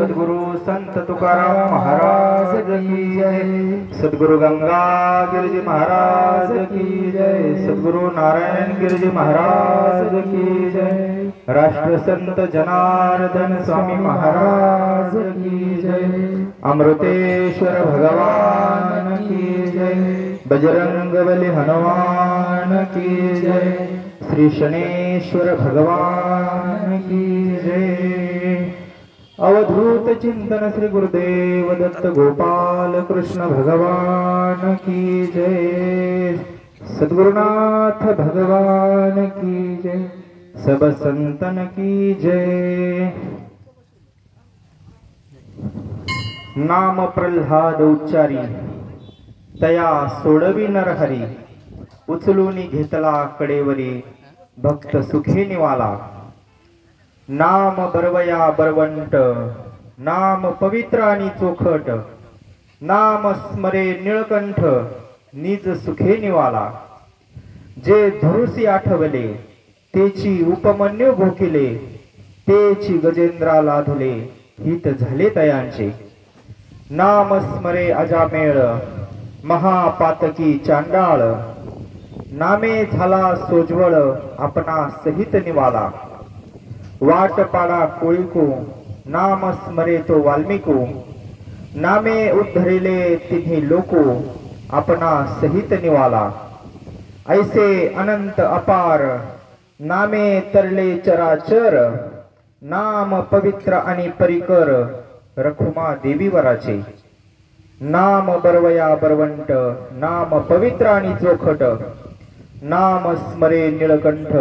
सद्गुरु संत तुकाराम महाराज की जय। सद्गुरु गंगा गिरिजी महाराज की जय। सद्गुरु नारायण गिरिजी महाराज की जय। राष्ट्रसंत जनार्दन स्वामी महाराज की जय। अमृतेश्वर भगवान की जय। बजरंगबली हनुमान की जय। श्री शनेश्वर भगवान की जय। अवधूत चिंतन श्री गुरुदेव दत्त गोपाल कृष्ण भगवान की जय। सद्गुरुनाथ भगवान की जय। सब संतन की जय। नाम प्रल्हाद उच्चारी तया सोडवी नरहरी। उचलूनी घेतला कडेवरी भक्त सुखे निवाला। नाम बरवया बरवंट नाम पवित्र आणि चोखट। नाम स्मरे निळकंठ निज सुखे निवाला। जे धरुसी आठवले तेची उपमन्यू भोकिले। तेची गजेंद्रा लाधले हित झाले तयांचे। नाम स्मरे अजामेळ महापातकी चांडाळ। नामे झाला सोज्वळ आपणा सहित निवाला। वाट पाडा कोळीको नाम स्मरे तो वाल्मिको। नामे उद्धरिले तिन्ही लोको आपणा सहित निवाला। ऐसे अनंत अपार नामे तरले चराचर। नाम पवित्र आणि परिकर रखुमा देवी वराचे। नाम बरवया बरवंट नाम पवित्र आणि चोखट। नाम स्मरे निळकंठ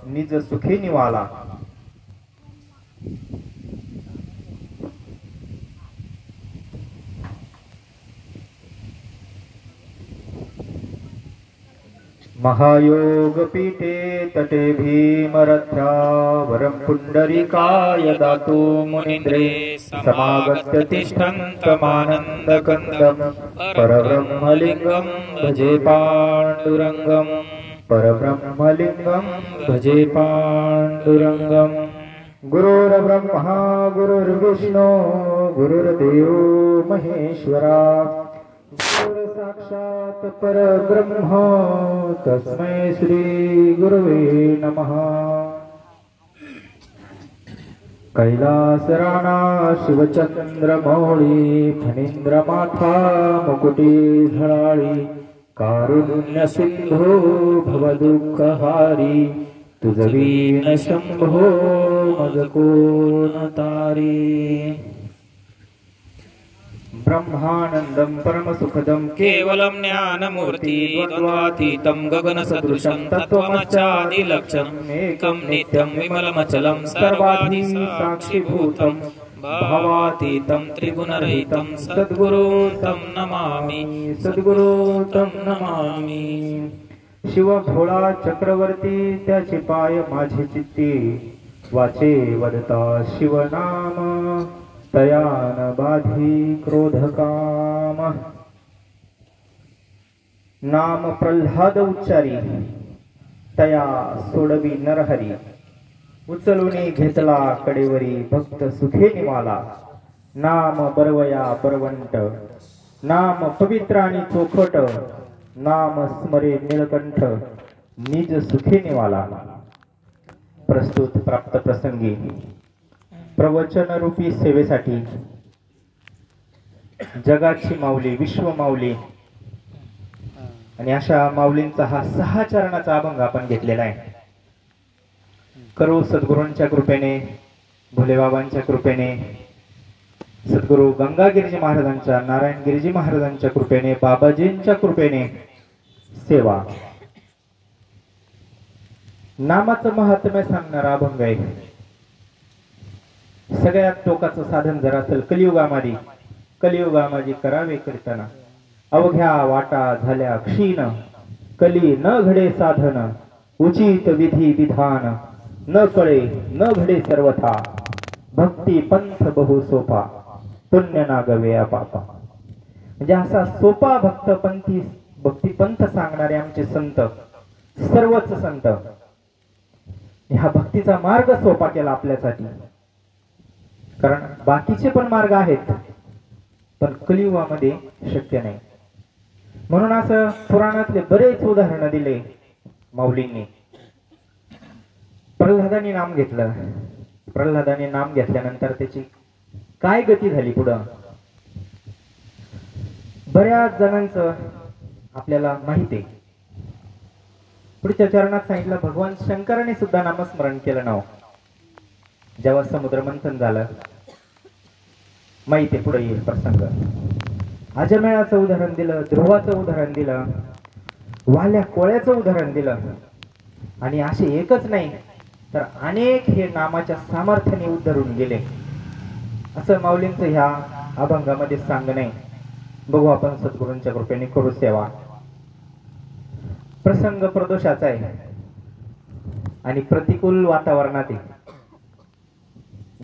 निज सुखे निवाला। महायोग पीठे तटे भीमरथ्या। वरं पुंडरीकाय दातु मुनीन्द्रे। समागत्य तिष्ठन्तमानन्दकन्दं। परब्रह्मलिङ्गं भजे पाण्डुरङ्गं। परब्रह्मलिङ्गं भजे पाण्डुरङ्गं। गुरुर्ब्रह्मा गुरुर्विष्णु गुरुर्देवो महेश्वरा। साक्षात् परब्रह्म तस्मै श्री गुरुवे नमः। कैलास राणा शिवचंद्रमौळी। फणींद्रमाथा मुकुटी झळाळी। कारुण्य सिंधू भवदुःखहारी। तुझवीन शंभो मज कोण तारी। ब्रह्मानंदं परमसुखदं केवलं ज्ञानमूर्ति द्वन्द्वातीतं गगनसदृशं तत्त्वमच्चादिलक्षणम् एकं नित्यं विमलमचलं सर्वाधि साक्षिभूतं भावातीतं त्रिगुणरहितं सद्गुरुं तं नमामि। सद्गुरुं तं नमामि। शिव भोळा चक्रवर्ती त्याचे पाय माझे चित्ती। वाचे वदता शिवनाम तयान बाधी क्रोधकाम। नाम प्रल्हाद उच्चारी तया सोडवी नरहरी। उचलूनी घेतला कडेवरी भक्त सुखे निवाला। नाम बरवया बरवंट नाम पवित्र आणि चोखट। नाम स्मरे निळकंठ निज सुखे निवाला। प्रस्तुत प्राप्त प्रसंगी प्रवचन रूपी सेवेसाठी जगाची माऊली विश्व माऊली आणि अशा माऊलींचा हा 6 चरणाचा अभंग आपण घेतलेला आहे। करो सद्गुरूंच्या कृपेने भोलेबाबांच्या कृपेने सद्गुरू गंगा गिरिजी महाराजांच्या नारायण गिरिजी महाराजांच्या कृपेने बाबाजींच्या कृपेने सेवा। नामाचं महात्म्य सांगणारा अभंग आहे। सगळ्यात टोकाचं साधन जर असेल कलियुगामध्ये करावे कीर्तन। अवघ्या वाटा झाल्या क्षीण कली न घडे साधन। उचित विधी विधान न कळे न घडे सर्वथा। भक्ती पंथ बहु सोपा पुण्य ना गवे पापा। म्हणजे असा सोपा भक्ती पंथ सांगणारे आमचे संत सर्वच संत ह्या भक्तीचा मार्ग सोपा केला आपल्यासाठी। कारण बाकीचे पण मार्ग आहेत, पण कलियुगामध्ये शक्य नाही. म्हणून असं पुराणातले बरेच उदाहरण दिले माऊलींनी. प्रल्हादाने नाम घेतलं. प्रल्हादाने नाम घेतल्यानंतर त्याची काय गती झाली पुढं, बऱ्याच जणांचं आपल्याला माहिती आहे. पुढच्या चरणात सांगितलं, भगवान शंकराने सुद्धा नामस्मरण केलं नाव. जेव्हा समुद्र मंथन झालं, माहिती पुढे येईल प्रसंग. अजमेळाचं उदाहरण दिलं, ध्रुवाचं उदाहरण दिलं, वाल्या कोळ्याचं उदाहरण दिलं. आणि असे एकच नाही तर अनेक हे नामाच्या सामर्थ्याने उद्धरून गेले. असं माऊलींचं ह्या अभंगामध्ये सांगणं आहे. बघू आपण सद्गुरूंच्या कृपेने करू सेवा. प्रसंग प्रदोषाचा आहे आणि प्रतिकूल वातावरणात आहे.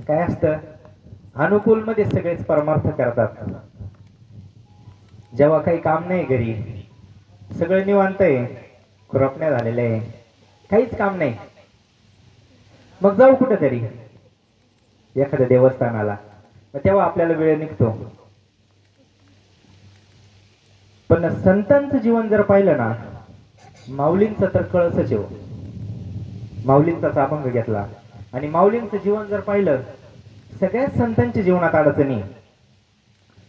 काय असतं, अनुकूल मध्ये सगळेच परमार्थ करतात. जेव्हा काही काम नाही, घरी सगळं निवांत आहे, खुरपण्या झालेलं आहे, काहीच काम नाही, मग जाऊ कुठेतरी एखाद्या देवस्थानाला, मग तेव्हा आपल्याला वेळ निघतो. पण संतांचं जीवन जर पाहिलं ना, माऊलींचं तर कळसच येऊ. माऊलींचाच अभंग घेतला आणि माऊलींचं जीवन जर पाहिलं, सगळ्याच संतांच्या जीवनात अडचणी,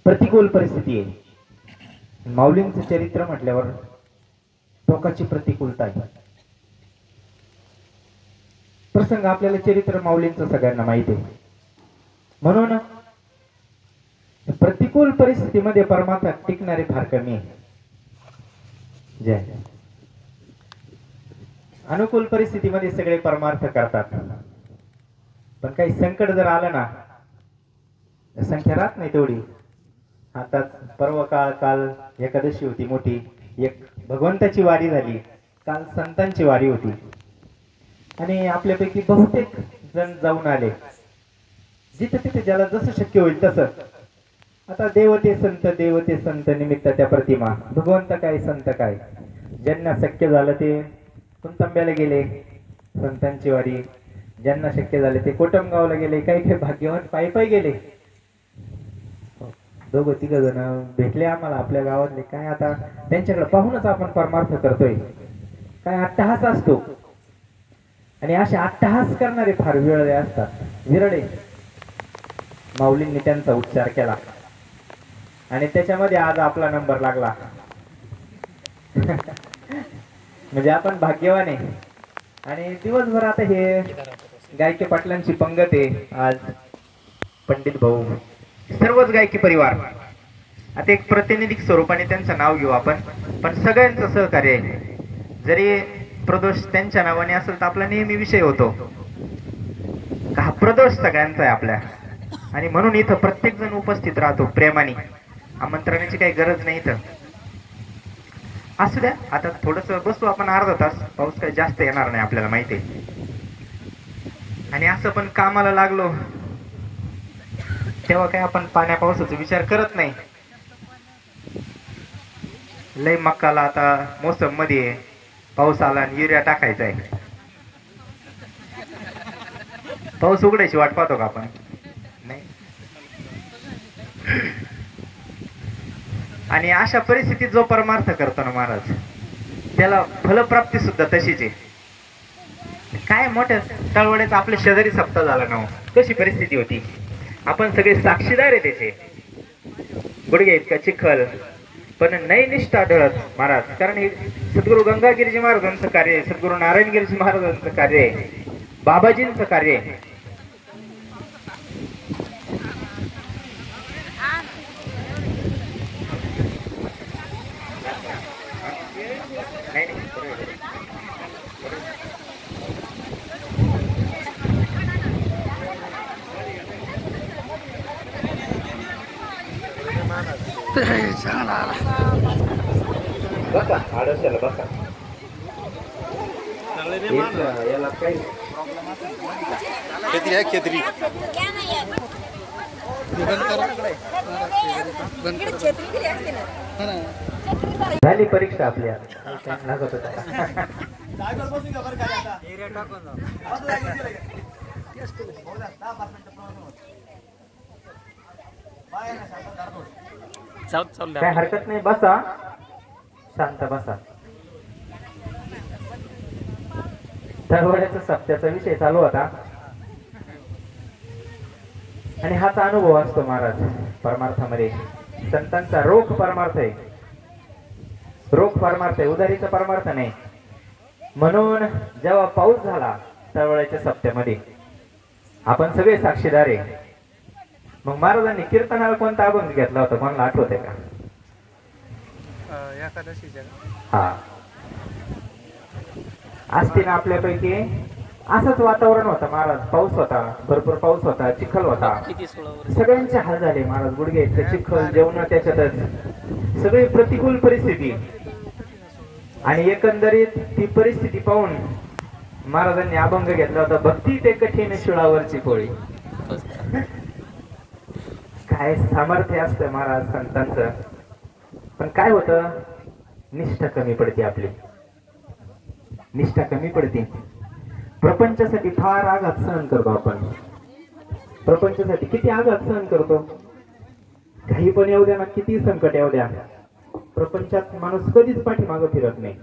प्रतिकूल परिस्थिती आहे. माऊलींचं चरित्र म्हटल्यावर टोकाची प्रतिकूलता आहे. प्रसंग आपल्याला चरित्र माऊलींचं सगळ्यांना माहिती आहे. म्हणून प्रतिकूल परिस्थितीमध्ये परमात्मा टिकणारे फार कमी आहे. जय. अनुकूल परिस्थितीमध्ये सगळे परमार्थ करतात, पण काही संकट जर आलं ना, संख्या राहत नाही तेवढी. आताच पर्व काल एकादशी होती मोठी, एक भगवंताची वारी झाली, काल संतांची वारी होती आणि आपल्यापैकी बहुतेक जण जाऊन आले. जिथे तिथे ज्याला जसं शक्य होईल तसं. आता देवते संत निमित्त त्या प्रतिमा, भगवंत काय संत काय, ज्यांना शक्य झालं ते कुंतंब्याला गेले संतांची वारी, ज्यांना शक्य झाले ते कोटमगावला गेले, काही काही भाग्यवान पायी पायी गेले. दोघं तिघ जण भेटले आम्हाला आपल्या गावातले. काय आता त्यांच्याकडे पाहूनच आपण परमार्थ करतोय. काय अट्टहास असतो आणि असे अट्टहास करणारे फार विरळे असतात. विरळे. माऊलींनी त्यांचा उच्चार केला आणि त्याच्यामध्ये आज आपला नंबर लागला. म्हणजे आपण भाग्यवान आहे. आणि दिवसभर आता हे गायके पाटलांची पंगत आहे. आज पंडित भाऊ, सर्वच गायकी परिवार. आता एक प्रातिनिधिक स्वरूपाने त्यांचं नाव घेऊ आपण, पण सगळ्यांचं सहकार्य आहे. जरी प्रदोष त्यांच्या नावाने असेल तर आपला नेहमी विषय होतो हा प्रदोष सगळ्यांचा आहे आपल्या. आणि म्हणून इथं प्रत्येक जण उपस्थित राहतो प्रेमाने. आमंत्रणाची काही गरज नाही इथं. असू द्या, आता थोडस बसू आपण अर्धा तास. पाऊस काही जास्त येणार नाही आपल्याला माहिती आहे. आणि असं पण कामाला लागलो तेव्हा काय आपण पाण्या पावसाचा विचार करत नाही. लय मक्काला आता मोसम मध्ये पाऊस आला आणि युरिया टाकायचा आहे. पाऊस उघडायची वाट पाहतो का आपण? नाही. आणि अशा परिस्थितीत जो परमार्थ करतो ना महाराज, त्याला फलप्राप्ती सुद्धा तशीच आहे. काय मोठ्या तळवड्याचा आपल्या शेजारी सप्ताह झाला ना, कशी परिस्थिती होती, आपण सगळे साक्षीदार आहे त्याचे. गुडघे इतका चिखल, पण नाही निष्ठा आढळत महाराज. कारण हे सद्गुरू गंगागिरीजी महाराजांचं कार्य आहे, सद्गुरू नारायणगिरीजी महाराजांचं कार्य आहे, बाबाजींचं कार्य आहे. बसा आडोशाला बसा. याला काही खेतरी झाली परीक्षा आपल्या. लागत होता काय हरकत नाही, बसा शांत बसा. दरवड्याचा सप्त्याचा विषय चालू होता आणि हाच अनुभव असतो महाराज परमार्थामध्ये. संतांचा रोख परमार्थ आहे, रोख परमार्थ आहे, उदारीचा परमार्थ नाही. म्हणून जेव्हा पाऊस झाला दरवड्याच्या सप्त्यामध्ये आपण सगळे साक्षीदार आहे. मग महाराजांनी कीर्तनाला कोणता अभंग घेतला होता, कोणाला आठवत आहे का? हा, असते ना आपल्यापैकी. असंच वातावरण होतं महाराज, पाऊस होता, भरपूर पाऊस होता, चिखल होता, सगळ्यांचे हाल झाले महाराज. गुडघे इतके चिखल, जेवण त्याच्यातच, सगळी प्रतिकूल परिस्थिती. आणि एकंदरीत ती परिस्थिती पाहून महाराजांनी अभंग घेतला होता, भक्ती ते कठीण शिळावरची पोळी. काय सामर्थ्य असतं महाराज संतांचं. पण काय होतं, निष्ठा कमी पडते, आपली निष्ठा कमी पडते. प्रपंचासाठी फार आघात सहन करतो आपण. प्रपंचासाठी किती आघात सहन करतो. काही पण येऊ द्या ना, किती संकट येऊ द्या, प्रपंचात माणूस कधीच पाठीमागं फिरत नाही.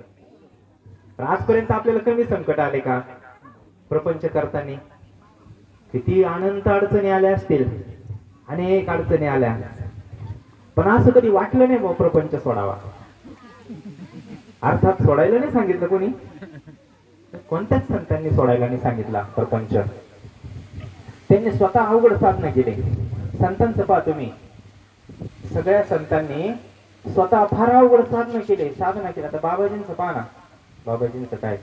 आजपर्यंत आपल्याला कमी संकट आले का प्रपंच करताना? किती अनंत अडचणी आल्या असतील, अनेक अडचणी आल्या, पण असं कधी वाटलं नाही मग प्रपंच सोडावा. अर्थात सोडायला नाही सांगितलं कोणी, कोणत्याच संतांनी सोडायला नाही सांगितला प्रपंच. त्यांनी स्वतः अवघड साधना केली. संतांचं पहा तुम्ही, सगळ्या संतांनी स्वतः फार अवघड साधना केली, साधना केली. आता बाबाजींचं पहा ना, बाबाजींचं काय,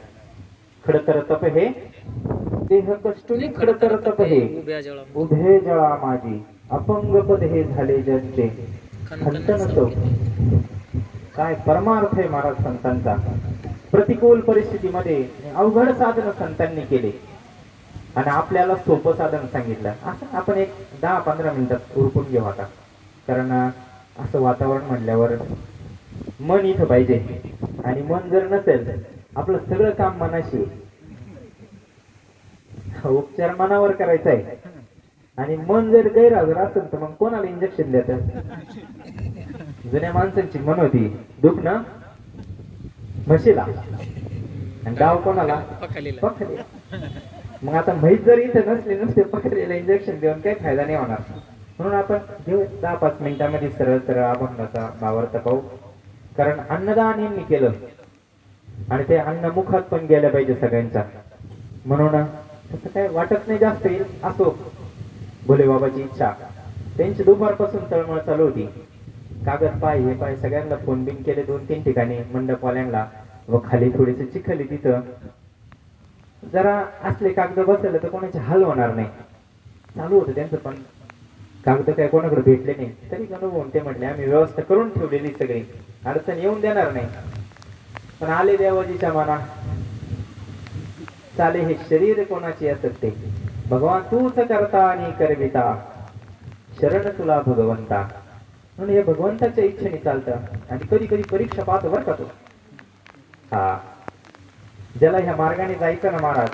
खडतर तप हे देह कष्टुनी, खडतर तप हे उभे जळा माझी, अपंग पद हे झाले जगते खंडन तो. काय परमार्थ आहे महाराज संतांचा. प्रतिकूल परिस्थितीमध्ये अवघड साधन संतांनी केले आणि आपल्याला सोपं साधन सांगितलं. असं आपण एक 10-15 मिनिटात उरकून घेऊ आता, कारण असं वातावरण म्हणल्यावर मन इथं पाहिजे. आणि मन जर नसेल, आपलं सगळं काम मनाशी, उपचार मनावर करायचा आहे. आणि मन जर गैरहजर असेल तर मग कोणाला इंजेक्शन देतात? जुन्या माणसांची मन होती, दुखणं म्हशीला आणि गाव कोणाला? पखलीला. मग आता म्हैस जर इथे नसली, नुसते पखलीला इंजेक्शन देऊन काही फायदा नाही होणार. म्हणून आपण घेऊ 10-5 मिनिटांमध्ये सरळ सरळ अभंगाचा भावार्थ पाहू. कारण अन्नदान यांनी केलं आणि ते अन्न मुखात पण गेलं पाहिजे सगळ्यांच्या. म्हणून तसं काय वाटत नाही जास्त येईल. असो, भोले बाबाची इच्छा. त्यांची दुपारपासून तळमळ चालू होती. कागद पाय हे पाय सगळ्यांना फोन बिन केले 2-3 ठिकाणी मंडपवाल्यांना, व खाली थोडीशी चिखली तिथं. जरा असले कागद बसले तर कोणाचे हाल होणार नाही. चालू होतं त्यांचं, पण कागद काय कोणाकडे भेटले नाही. तरी अनुभवून ते म्हटले आम्ही व्यवस्था करून ठेवलेली, सगळी अडचण येऊन देणार नाही. पण आले देवाजीच्या मना, चाले हे शरीर कोणाची असते, भगवान तूच करता आणि करविता, शरण तुला भगवंता. म्हणून हे भगवंताच्या इच्छेने चालतं. आणि कधी कधी परीक्षा पाहतो बरं का तो. हा, ज्याला ह्या मार्गाने जायचं ना महाराज,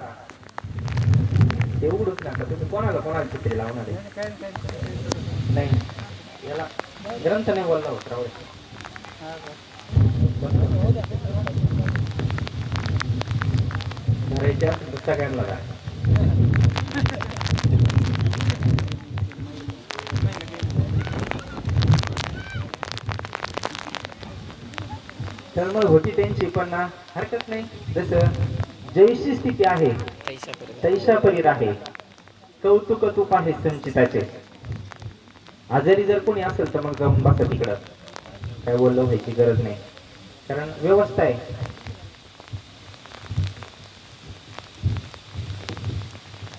ते उघडूच नका. तुम्ही कोणाला चित्रे लावणार आहे? नाही, याला ग्रंथ नाही बोलला होत राव. धरायच्या सगळ्यांना जा. तळमळ होती त्यांची, पण हरकत नाही. जसं जैशी स्थिती आहे तैशा परी आहे, कौतुक तूप आहे संचिताचे. आजारी जर कोणी असेल तर मग जाऊन बसा तिकडं, काय बोललं व्हायची गरज नाही, कारण व्यवस्था आहे.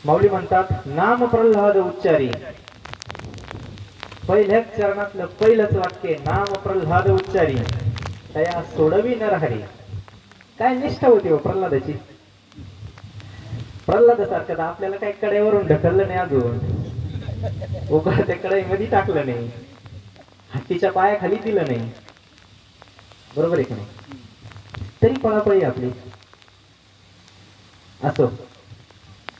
माऊली म्हणतात, नाम प्रल्हाद उच्चारी. पहिल्याच चरणातलं पहिलंच वाक्य, नाम प्रल्हाद उच्चारी, तया सोडवी नरहरी. काय निष्ठा होती हो प्रल्हादाची. प्रल्हादासारखं आपल्याला काही कडेवरून ढकललं नाही, अजून उघड कडेमध्ये टाकलं नाही, हत्तीच्या पायाखाली दिलं नाही. बरोबर आहे की नाही? तरी पळापळी आपली. असो,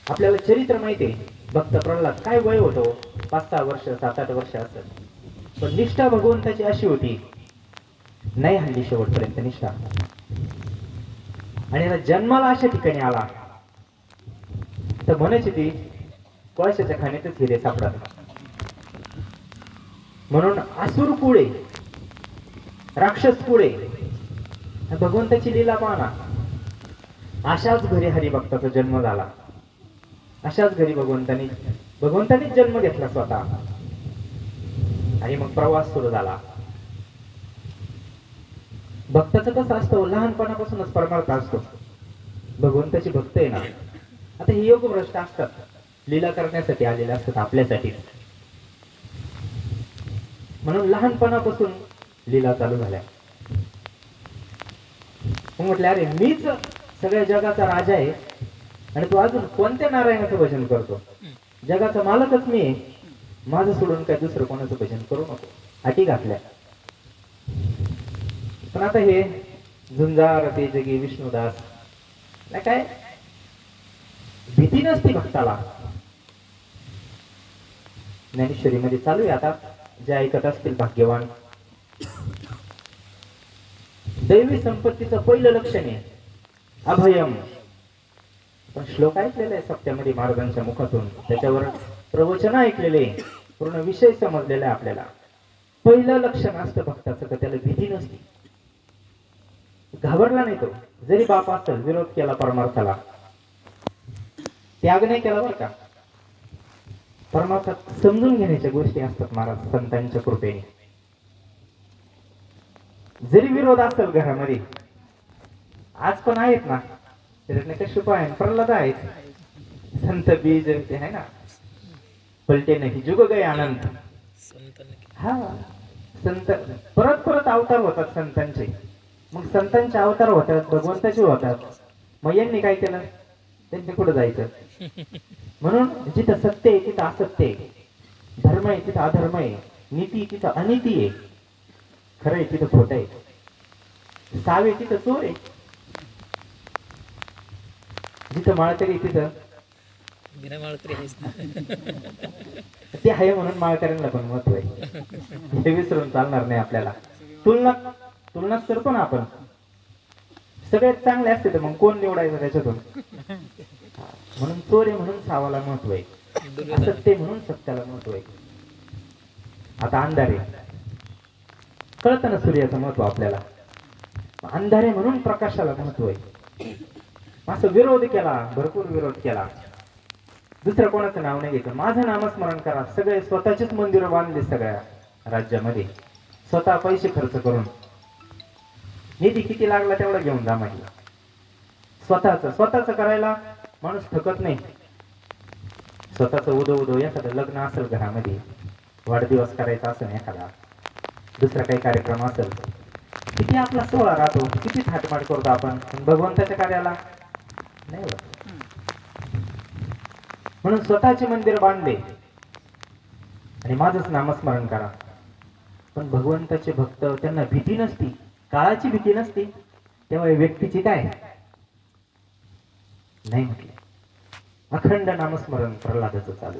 आपल्याला चरित्र माहिती आहे. भक्त प्रल्हाद काय वय होतो, 5-6 वर्ष 7-8 वर्ष असत, पण निष्ठा भगवंताची अशी होती, नाही हल्ली शेवटपर्यंत निष्ठा. आणि आता जन्माला अशा ठिकाणी आला तर म्हणायची ती कोळशाच्या खाणीतच हिरे सापडतात. म्हणून असुर पुढे, राक्षस पुढे, भगवंताची लीला पाहना. अशाच घरी हरिभक्ताचा जन्म झाला. अशाच घरी भगवंतानीच जन्म घेतला स्वतः. आणि मग प्रवास सुरू झाला. भक्ताचं कसं असतं, लहानपणापासूनच परमार्थ असतो. भगवंताची भक्त आहे ना, आता हे योग भ्रष्ट असतात, लीला करण्यासाठी आलेले असतात आपल्यासाठी. म्हणून लहानपणापासून लीला चालू झाल्या. मग म्हटलं अरे मीच सगळ्या जगाचा राजा आहे आणि तू अजून कोणत्या नारायणाचं भजन करतो? जगाचा मालकच मी आहे, माझं सोडून काय दुसरं कोणाचं भजन करू नको, अटी घातल्या. पण आता हे झुंजार ते जगी विष्णुदास नाही काय भीती नसती भक्ताला. ज्ञानेश्वरीमध्ये चालू आहे आता, जे ऐकत असतील भाग्यवान. दैवी संपत्तीचं पहिलं लक्षण आहे अभयम. पण श्लोक ऐकलेला आहे सप्त्यामध्ये महाराजांच्या मुखातून, त्याच्यावर प्रवचन ऐकलेले, पूर्ण विषय समजलेला आहे आपल्याला. पहिलं लक्षण असतं भक्ताचं का त्याला भीती नसते, घाबरला नाही तो. जरी बाप असेल, विरोध केला परमार्थाला, त्याग नाही केला बरं का. परमार्थात समजून घेण्याच्या गोष्टी असतात महाराज संतांच्या कृपेने. जरी विरोध असेल घरामध्ये, आज पण आहेत ना, त्याच्यातले कश्यप आहे, प्रल्हाद आहेत, संत बीज ते आहे ना, पलटे नाही जुग गए आनंद. हा संत परत परत अवतार होतात संतांचे. मग संतांचे अवतार होतात, भगवंताचे होतात. मग यांनी काय केलं, त्यांनी कुठं जायचं. म्हणून जिथं सत्य आहे तिथं असत्य आहे, धर्म आहे तिथं अधर्म आहे, नीती तिथं अनिती आहे, खरं आहे तिथं खोट आहे, सावे तिथं चोर आहे, जिथं माळकरी तिथं ते आहे. म्हणून माळकऱ्यांना पण महत्व आहे, हे विसरून चालणार नाही आपल्याला. तुलनाच करतो ना आपण, सगळ्यात चांगले असते तर मग कोण निवडायचं त्याच्यातून. म्हणून चोर आहे म्हणून सावाला महत्व आहे, असत्य म्हणून सत्याला महत्व आहे. आता अंधारे कळतं ना सूर्याचं महत्व आपल्याला, अंधारे म्हणून प्रकाशाला महत्व आहे. असं विरोध केला, भरपूर विरोध केला, दुसरं कोणाचं नाव नाही घेतलं. माझं नामस्मरण करा. सगळे स्वतःचेच मंदिर बांधले सगळ्या राज्यामध्ये, स्वतः पैसे खर्च करून. निधी किती लागला तेवढा घेऊन जा म्हटलं. स्वतःच करायला माणूस थकत नाही. स्वतःच उदो एखादं लग्न असेल घरामध्ये, वाढदिवस करायचा असेल एखादा, दुसरा काही कार्यक्रम असेल, किती आपला सोहळा राहतो, किती थाटमाट करतो आपण, भगवंताच्या कार्याला नाही होत. म्हणून स्वतःचे मंदिर बांधले आणि माझंच नामस्मरण करा. पण भगवंताचे भक्त, त्यांना भीती नसती, काळाची भीती नसती, तेव्हा व्यक्तीची काय नाही म्हटले. अखंड नामस्मरण प्रल्हादाचं चालू,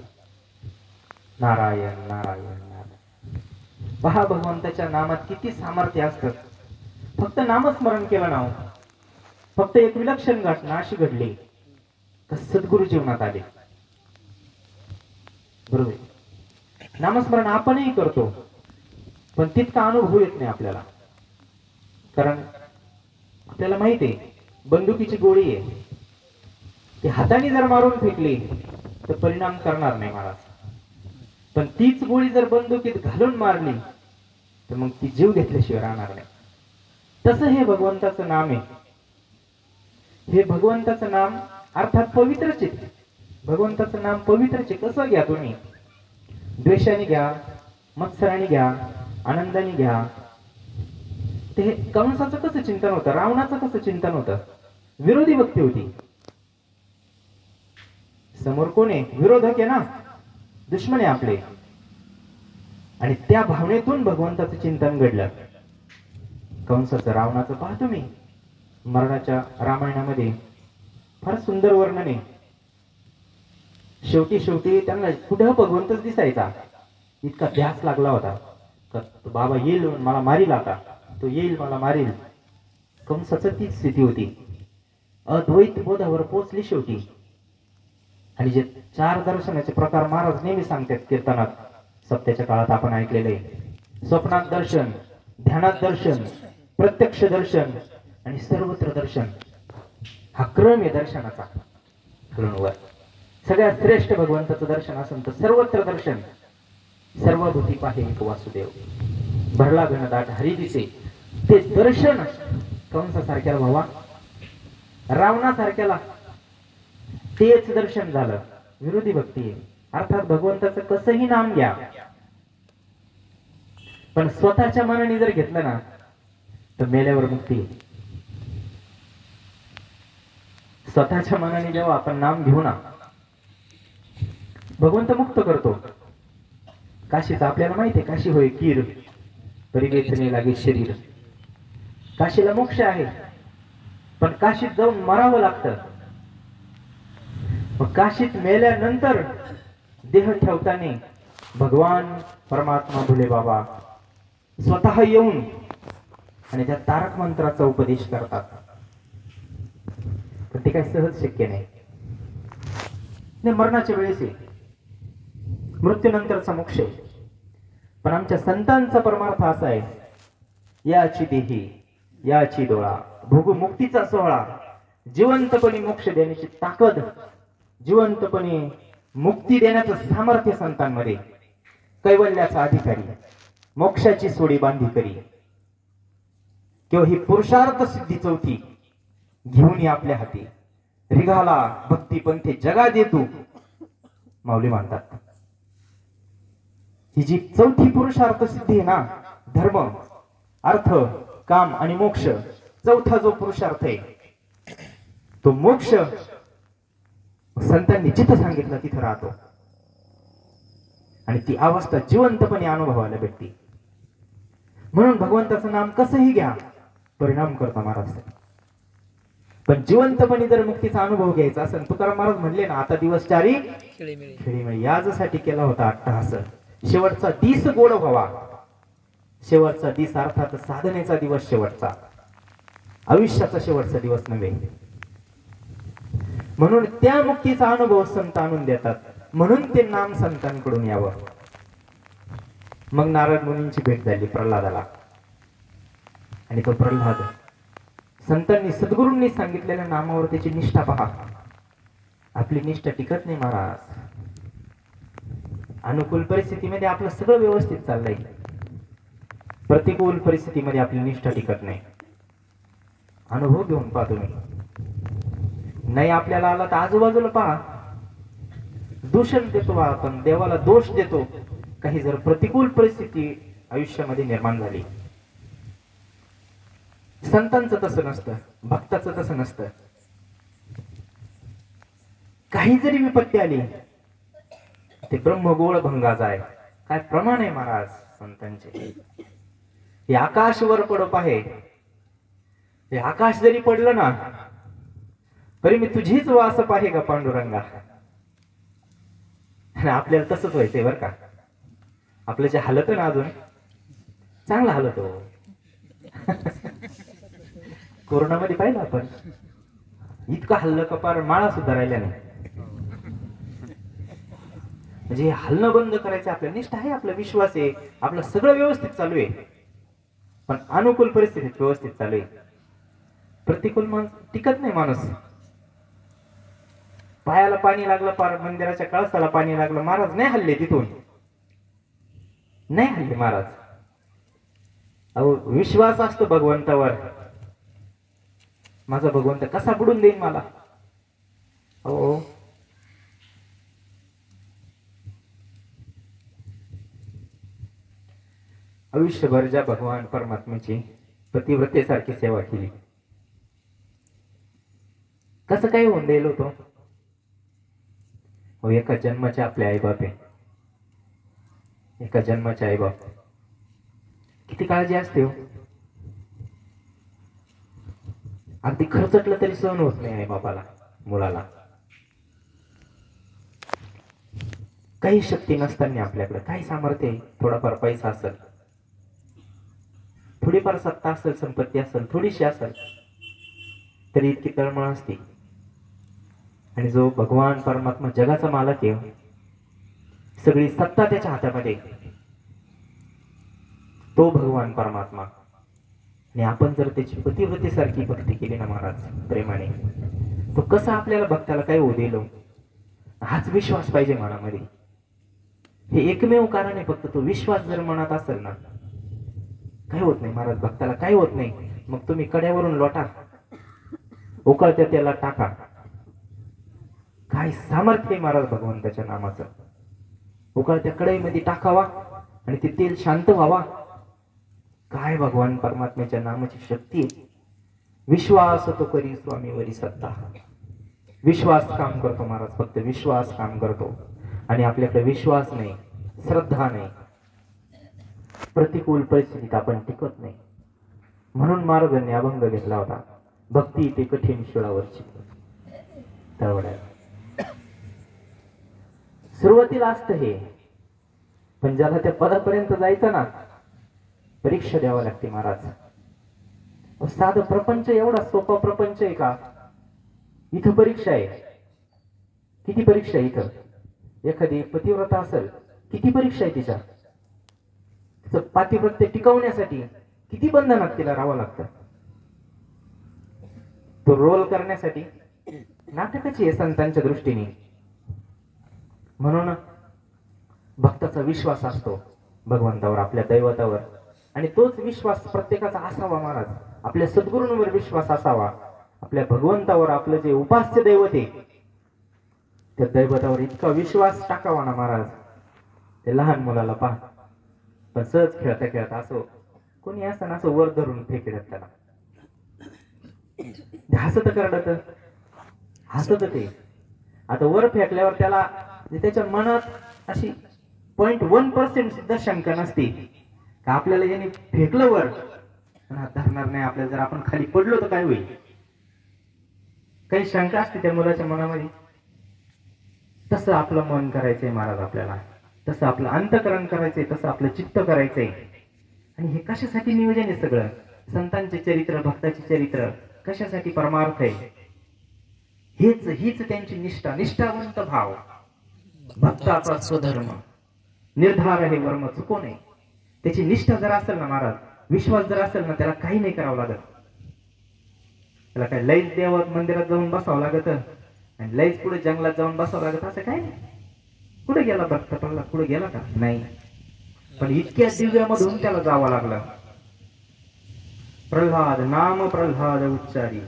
नारायण नारायण नारायण. पहा भगवंताच्या नामात किती सामर्थ्य असतं. फक्त नामस्मरण केलं ना, फक्त एक विलक्षण घटना अशी घडली, सद्गुरु जीवनात आले. बरोबर, नामस्मरण आपणही करतो पण तितका अनुभव येत नाही आपल्याला. कारण आपल्याला माहिती आहे बंदुकीची गोळी आहे, ती हाताने जर मारून फेकली तर परिणाम करणार नाही महाराज. पण तीच गोळी जर बंदुकीत घालून मारली तर मग ती जीव घेतल्याशिवाय राहणार नाही. तसं हे भगवंताचं नाम आहे. हे भगवंताचं नाम अर्थात पवित्रच आहे. भगवंताचं नाम पवित्रच आहे. कसं घ्या तुम्ही, द्वेषाने घ्या, मत्सराने घ्या, आनंदाने घ्या. ते कंसाचं कसं चिंतन होतं, रावणाचं कसं चिंतन होतं, विरोधी भक्ती होती. समोर कोण आहे, विरोधक आहे ना, दुश्मन आहे आपले. आणि त्या भावनेतून भगवंताचं चिंतन घडलं. कंसाचं, रावणाचं पहा तुम्ही मरणाच्या रामायणामध्ये फार सुंदर वर्णन आहे. शेवटी शेवटी त्यांना कुठे भगवंतच दिसायचा. इतका ध्यास लागला होता का तो बाबा येईल मला मारील, आता तो येईल मला मारील. कंसाची तीच स्थिती होती. अद्वैत बोधावर पोचली शेवटी. आणि जे 4 दर्शनाचे प्रकार महाराज नेहमी सांगतात कीर्तनात, सप्त्याच्या काळात आपण ऐकलेले, स्वप्नात दर्शन, ध्यानात दर्शन, प्रत्यक्ष दर्शन आणि सर्वत्र दर्शन. हा क्रम आहे दर्शनाचा. क्रमवर सगळ्यात श्रेष्ठ भगवंताचं दर्शन असेल तर सर्वत्र दर्शन. सर्वभूती पाहे एक वासुदेव, भरला घनदाट हरी दिसे. ते दर्शन कंसासारख्याला व्हावा, रावणासारख्याला तेच दर्शन झालं. विरोधी भक्ती आहे. अर्थात भगवंताचं कसंही नाम घ्या, पण स्वतःच्या मनाने जर घेतलं ना तर मेल्यावर मुक्ती. स्वतःच्या मनाने जेव्हा आपण नाम घेऊ ना, भगवंत मुक्त करतो. काशीचं आपल्याला माहिती आहे, काशी होय कीर, परिवेचने लागे शरीर. काशीला मोक्ष आहे, पण काशीत जाऊन मरावं लागतं. मग काशीत मेल्यानंतर देह ठेवताना भगवान परमात्मा भोले बाबा स्वतः येऊन आणि त्या तारक मंत्राचा उपदेश करतात. पण ते काही सहज शक्य नाही. मरणाच्या वेळेस आहे, मृत्यूनंतरचा मोक्ष आहे. पण आमच्या संतांचा परमार्थ असा आहे, याची देही याची डोळा, भोगू मुक्तीचा सोहळा. जिवंतपणे मोक्ष देण्याची ताकद, जिवंतपणे मुक्ती देण्याचं सामर्थ्य संतांमध्ये. कैवल्याचा अधिकारी, मोक्षाची सोडी बांधी करी. किंवा ही पुरुषार्थ सिद्धी चौथी घेऊन या आपल्या हाती. रिघाला भक्ती पंथे जगा देतू, माऊली मानतात. ही जी चौथी पुरुषार्थ सिद्धी आहे ना, धर्म, अर्थ, काम आणि मोक्ष, चौथा जो पुरुषार्थ आहे तो मोक्ष संतांनी जिथं सांगितलं तिथं राहतो. आणि ती अवस्था जिवंतपणे अनुभवायला भेटते. म्हणून भगवंताचं नाम कसंही घ्या, परिणाम करता महाराज. पण जिवंतपणे जर मुक्तीचा अनुभव घ्यायचा असेल, तुकाराम महाराज म्हणले ना, आता दिवस चारी खेळीमेळी. यासाठी केला होता अट्टहास. शेवटचा दिस गोड व्हावा. शेवटचा दिस अर्थात साधनेचा दिवस, शेवटचा आयुष्याचा शेवटचा दिवस नव्हे. म्हणून त्या मुक्तीचा अनुभव संत आणून देतात. म्हणून ते नाम संतांकडून यावं. मग नारद मुनींची भेट झाली प्रल्हादाला. आणि तो प्रल्हाद संतांनी, सद्गुरूंनी सांगितलेल्या नामावर त्याची निष्ठा पहा. आपली निष्ठा टिकत नाही महाराज. अनुकूल परिस्थितीमध्ये आपलं सगळं व्यवस्थित चाललंय, प्रतिकूल परिस्थितीमध्ये आपली निष्ठा टिकत नाही. अनुभव घेऊन पहा तुम्ही. नाही आपल्याला आला तर आजूबाजूला पहा. दूषण देतो आपण, देवाला दोष देतो. काही जर प्रतिकूल परिस्थिती आयुष्यामध्ये निर्माण झाली. संतांचं तसं नसतं, भक्ताचं तसं नसतं. काही जरी विपत्ती आली ते ब्रह्मगोळ भंगा जाय. काय प्रमाण आहे महाराज संतांचे. हे आकाश वर पडप आहे. हे आकाश जरी पडलं ना तरी मी तुझीच वास पाहे का पांडुरंगा. आपल्याला तसंच व्हायचंय बर का. आपलं जे हालत ना अजून चांगलं हालत हो. कोरोनामध्ये पाहिलं आपण, इतकं हल्लं कपार, माळा सुद्धा राहिल्या नाही. म्हणजे हलणं बंद करायचं. आपल्या निष्ठा आहे, आपला विश्वास आहे, आपलं सगळं व्यवस्थित चालू आहे. पण अनुकूल परिस्थितीत व्यवस्थित चालू आहे. प्रतिकूल माणूस टिकत नाही. माणूस पायाला पाणी लागलं, पार मंदिराच्या कळसाला पाणी लागलं, महाराज नाही हल्ले तिथून, नाही हल्ले महाराज. अहो विश्वास असतो भगवंतावर. माझा भगवंत कसा बुडून देईन मला. अहो आयुष्यभर ज्या भगवान परमात्म्याची पतिव्रतेसारखी सेवा केली, कसं काय होऊन देईल होतो. हो एका जन्माचे आपले आईबाप आहे. एका जन्माचे आईबाप किती काळजी असते हो. अगदी खर्चटलं तरी सहन होत नाही आई बापाला, मुलाला. काही शक्ती नसताना आपल्याकडे काही सामर्थ्य आहे, थोडाफार पैसा असेल, थोडीफार सत्ता असेल, संपत्ती असेल, थोडीशी असेल, तरी इतकी तळमळ असते. आणि जो भगवान परमात्मा जगाचा मालक आहे, सगळी सत्ता त्याच्या हातामध्ये, तो भगवान परमात्मा. आणि आपण जर त्याची पतिव्रतेसारखी भक्ती केली ना महाराज प्रेमाने, तो कसा आपल्याला भक्ताला काय होऊ दिलो, हाच विश्वास पाहिजे मनामध्ये. हे एकमेव कारण आहे फक्त. तो विश्वास जर मनात असेल ना, काय होत नाही महाराज, भक्ताला काय होत नाही. मग तुम्ही कड्यावरून लोटा, उकळत्या त्याला टाका, काय सामर्थ्य आहे महाराज भगवंताच्या नामाचं. उकळत्या कढईमध्ये टाकावा आणि ते तेल शांत व्हावा. काय भगवान परमात्म्याच्या नामाची शक्ती आहे. विश्वास तो करी स्वामीवरी सत्ता. विश्वास काम करतो महाराज, फक्त विश्वास काम करतो. आणि आपल्याकडे विश्वास नाही, श्रद्धा नाही, प्रतिकूल परिस्थितीत आपण टिकत नाही. म्हणून महाराजांनी अभंग घेतला होता, भक्ती ते कठीण शिळावरची तळवड्या. सुरुवातीला असतं हे, पण ज्याला त्या पदापर्यंत जायचं ना, परीक्षा द्यावी लागते महाराज. साधं प्रपंच एवढा सोपा प्रपंच आहे का? इथं परीक्षा आहे. किती परीक्षा आहे इथं? एखादी पतिव्रता असेल, किती परीक्षा आहे तिच्या? तिचं पातिव्रत्य टिकवण्यासाठी किती बंधनात तिला राहावं लागतं. तो रोल करण्यासाठी नाटकाची आहे संतांच्या दृष्टीने. म्हणून भक्ताचा विश्वास असतो भगवंतावर, आपल्या दैवतावर. आणि तोच विश्वास प्रत्येकाचा असावा महाराज. आपल्या सद्गुरूंवर विश्वास असावा, आपल्या भगवंतावर, आपलं जे उपास्य दैवत आहे त्या दैवतावर इतका विश्वास टाकावा ना महाराज. ते लहान मुलाला पहा, पण सहज खेळता खेळता असो कोणी असताना असं वर धरून फेकतात त्याला, हसत करडत हसत ते. आता वर फेकल्यावर त्याला त्याच्या मनात अशी 0.1% सुद्धा शंका नसते का आपल्याला याने फेकलं वर हात धरणार नाही, आपल्याला जर आपण खाली पडलो तर काय होईल. काही शंका असते त्या मुलाच्या मनामध्ये. तसं आपलं मन करायचंय महाराज आपल्याला, तसं आपलं अंतकरण करायचंय, तसं आपलं चित्त करायचंय. आणि हे कशासाठी नियोजन आहे सगळं? संतांचे चरित्र, भक्ताचे चरित्र कशासाठी परमार्थ आहे? हीच त्यांची निष्ठा, निष्ठावंत भाव, भक्ताचा स्वधर्म, निर्धार हे वर्म चुको नये. त्याची निष्ठा जर असेल ना महाराज, विश्वास जर असेल ना, त्याला काही नाही करावं लागत. त्याला काय लईच देवात मंदिरात जाऊन बसावं लागत आणि लईच पुढे जंगलात जाऊन बसावं लागत असं काय नाही. कुठे गेला भक्त प्रल्हाद, कुठे गेला का? नाही. पण इतक्या दिव्यामधून त्याला जावं लागलं. प्रल्हाद नाम प्रल्हाद उच्चारी,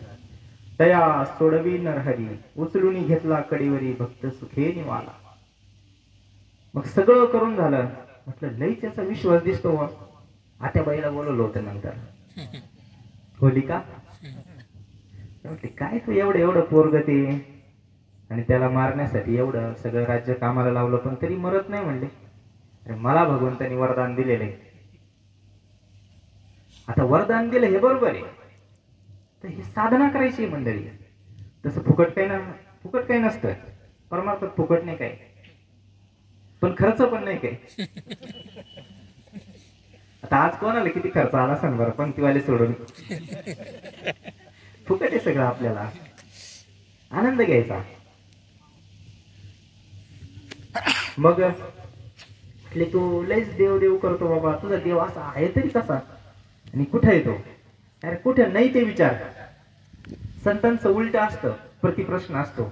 तया सोडवी नरहरी, उचलून घेतला कडेवरी, भक्त सुखे निवाला. मग सगळं करून झालं. म्हटलं लई त्याचा विश्वास दिसतो. आत्याबाईला बोलवलं होतं नंतर, होली का म्हटले काय तू एवढं पोरगती आणि त्याला मारण्यासाठी एवढं सगळं राज्य कामाला लावलं, पण तरी मरत नाही म्हणले. अरे मला भगवंतानी वरदान दिलेलं आहे. आता वरदान दिलं हे बरोबर आहे, तर ही साधना करायची मंडळी. तसं फुकट काही नसतं परमार्थात. फुकट नाही काय, पण खर्च पण नाही काय. आता आज कोणाला किती खर्च आला सांग बरं, पंक्तीवाले सोडून. फुकट आहे सगळं, आपल्याला आनंद घ्यायचा. मग म्हटले तू लयच देव देव करतो बाबा, तुझा देव असा आहे तरी कसा आणि कुठे येतो? अरे कुठे नाही ते विचार. संतांचं उलट असतं, प्रतिप्रश्न असतो.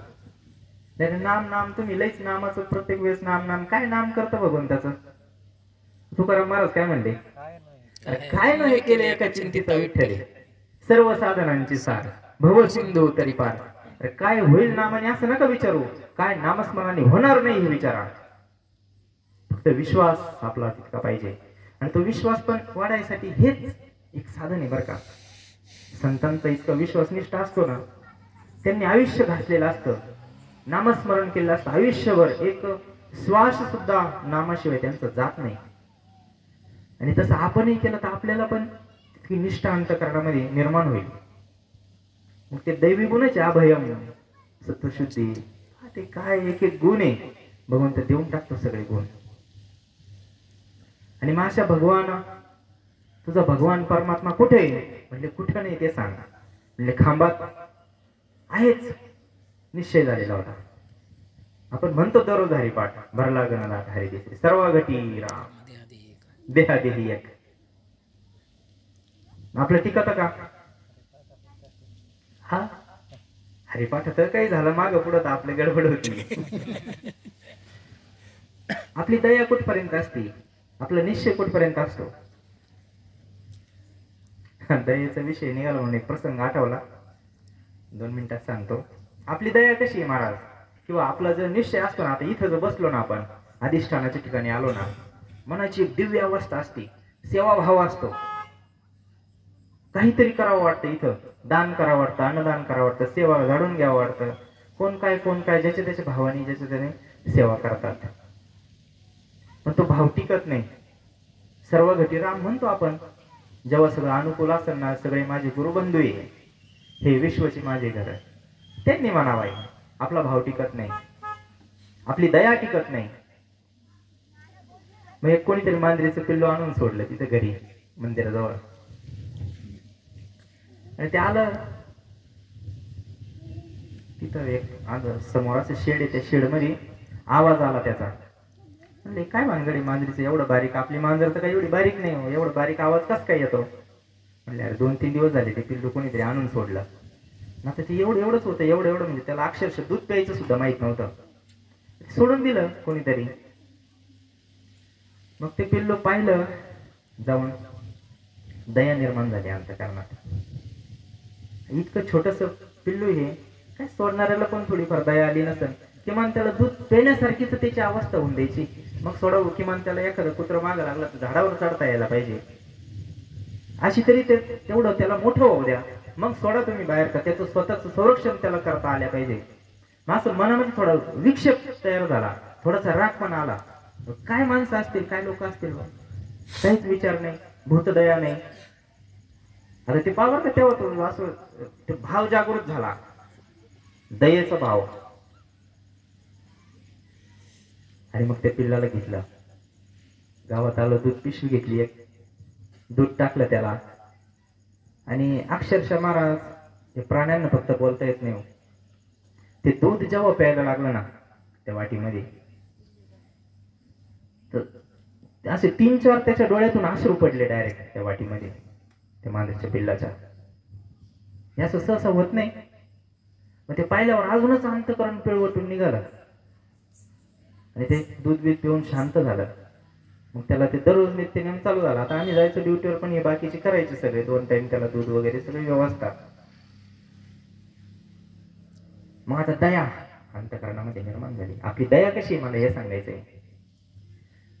नाम नाम, तुम्ही लयच नामाचं प्रत्येक वेळेस नाम नाम. काय नाम करतं भगवंताचं? तुकाराम महाराज काय म्हणले? काय न हे केले एका चिंतित विठ्ठले, सर्व साधनांची सार, भव सिंधू तरी पार. काय होईल नामाने असं नका विचारू, काय नामस्मरणाने होणार नाही हे विचारा. फक्त विश्वास आपला तितका पाहिजे. आणि तो विश्वास पण वाढायसाठी हेच एक साधन आहे बरं का. संतांचा इतका विश्वासनिष्ठ असतो ना, त्यांनी आयुष्य घातलेलं असतं, नामस्मरण केलेलं असतं आयुष्यभर. एक श्वास सुद्धा नामाशिवाय त्यांचं जात नाही. आणि तसं आपणही केलं तर आपल्याला पण तितकी निष्ठा अंतःकरणामध्ये निर्माण होईल. मग ते दैवी गुणाचे अभयम, सत्वशुद्धी, ते काय एक एक गुण आहे. भगवंत देऊन टाकतो सगळे गुण. आणि माशा भगवान, तुझा भगवान परमात्मा कुठे आहे? म्हणजे कुठं नाही ते सांग. म्हणजे खांबात आहेच, निश्चय झालेला होता. आपण म्हणतो दररोज हरिपाठ, भरला गणला हरी दिसते सर्व घटी राम देहादेही एक. आपलं टिकत का? हा हरिपाठ तर काही झालं माग पुढं तर आपली गडबड होती. आपली दया कुठपर्यंत असते? आपला निश्चय कुठपर्यंत असतो? दयेचा विषय निघाला म्हणून एक प्रसंग आठवला, 2 मिनिटात सांगतो. आपली दया कशी आहे महाराज? किंवा आपला जर निश्चय असतो ना, आता इथं जर बसलो ना आपण, अधिष्ठानाच्या ठिकाणी आलो ना, मनाची एक दिव्य अवस्था असते, सेवाभाव असतो, काहीतरी करावं वाटतं, इथं दान करावं वाटतं, अन्नदान करावं वाटतं, सेवा झाडून घ्यावं वाटतं. कोण काय ज्याच्या त्याच्या भावाने ज्याच्या त्याने सेवा करतात. पण तो भाव टिकत नाही. सर्व घटी राम म्हणतो आपण, जेव्हा सगळं अनुकूल असेल ना, सगळे माझे गुरुबंधू आहे, हे विश्वचे माझे घर, त्यांनी म्हणावा. आपला भाव टिकत नाही, आपली दया टिकत नाही. मग एक कोणीतरी मांजरीचं पिल्लू आणून सोडलं तिथं घरी मंदिराजवळ, आणि ते आलं तिथं एक समोर असं शेड आहे, त्या शेड मध्ये आवाज आला त्याचा. म्हणजे काय भानगडी मांजरीचं एवढं बारीक? आपली मांजर तर काही एवढी बारीक नाही हो, एवढं बारीक आवाज कस काय येतो? म्हणले अरे 2-3 दिवस झाले ते पिल्लू कोणीतरी आणून सोडलं. आता ते एवढंच होतं, एवढं म्हणजे त्याला अक्षरशः दूध प्यायचं सुद्धा माहित नव्हतं, सोडून दिलं कोणीतरी. मग ते पिल्लू पाहिलं जाऊन, दया निर्माण झाली अंतःकरणात. इतकं छोटस पिल्लू हे काय, सोडणाऱ्याला पण थोडीफार दया आली नसेल, किमान त्याला दूध पिण्यासारखी तर त्याची अवस्था होऊन द्यायची. मग सोडावं, किमान त्याला एखादं कुत्रं मागं लागलं तर झाडावर चढता यायला पाहिजे, अशी तरी तेवढं त्याला मोठं होऊ द्या, मग सोडा तुम्ही बाहेर का. त्याचं स्वतःच संरक्षण त्याला करता आल्या पाहिजे. असं मनामध्ये थोडा विक्षेप तयार झाला, थोडासा राग पण आला. काय माणसं असतील, काय लोक असतील, काहीच विचार नाही, भूतदया नाही. आता ते पावर का तेव्हा तो असं ते भाव जागृत झाला, दयेचा भाव. आणि मग त्या पिल्लाला घेतलं, गावात आलं, दूध पिशवी घेतली, एक दूध टाकलं त्याला. आणि अक्षरशः महाराज, ते प्राण्यांना फक्त बोलता येत नाही, ते दूध जेव्हा प्यायला लागलं ना त्या वाटीमध्ये, तर असे 3-4 त्याच्या डोळ्यातून अश्रू पडले डायरेक्ट त्या वाटीमध्ये, त्या मांजरीच्या पिल्लाच्या. हे असं सहसा होत नाही. मग ते पाहिल्यावर अजूनच अंतःकरण पिळवटून निघालं, आणि ते दूध बीत पिऊन शांत झालं. मग त्याला ते दररोज नित्यनेम चालू झाला. आता आम्ही जायचं ड्युटीवर, पण हे बाकीचे करायचे सगळे, 2 टाइम त्याला दूध वगैरे सगळी व्यवस्था. मग आता दया अंतःकरणामध्ये निर्माण झाली. आपली दया कशी आहे मला हे सांगायचंय.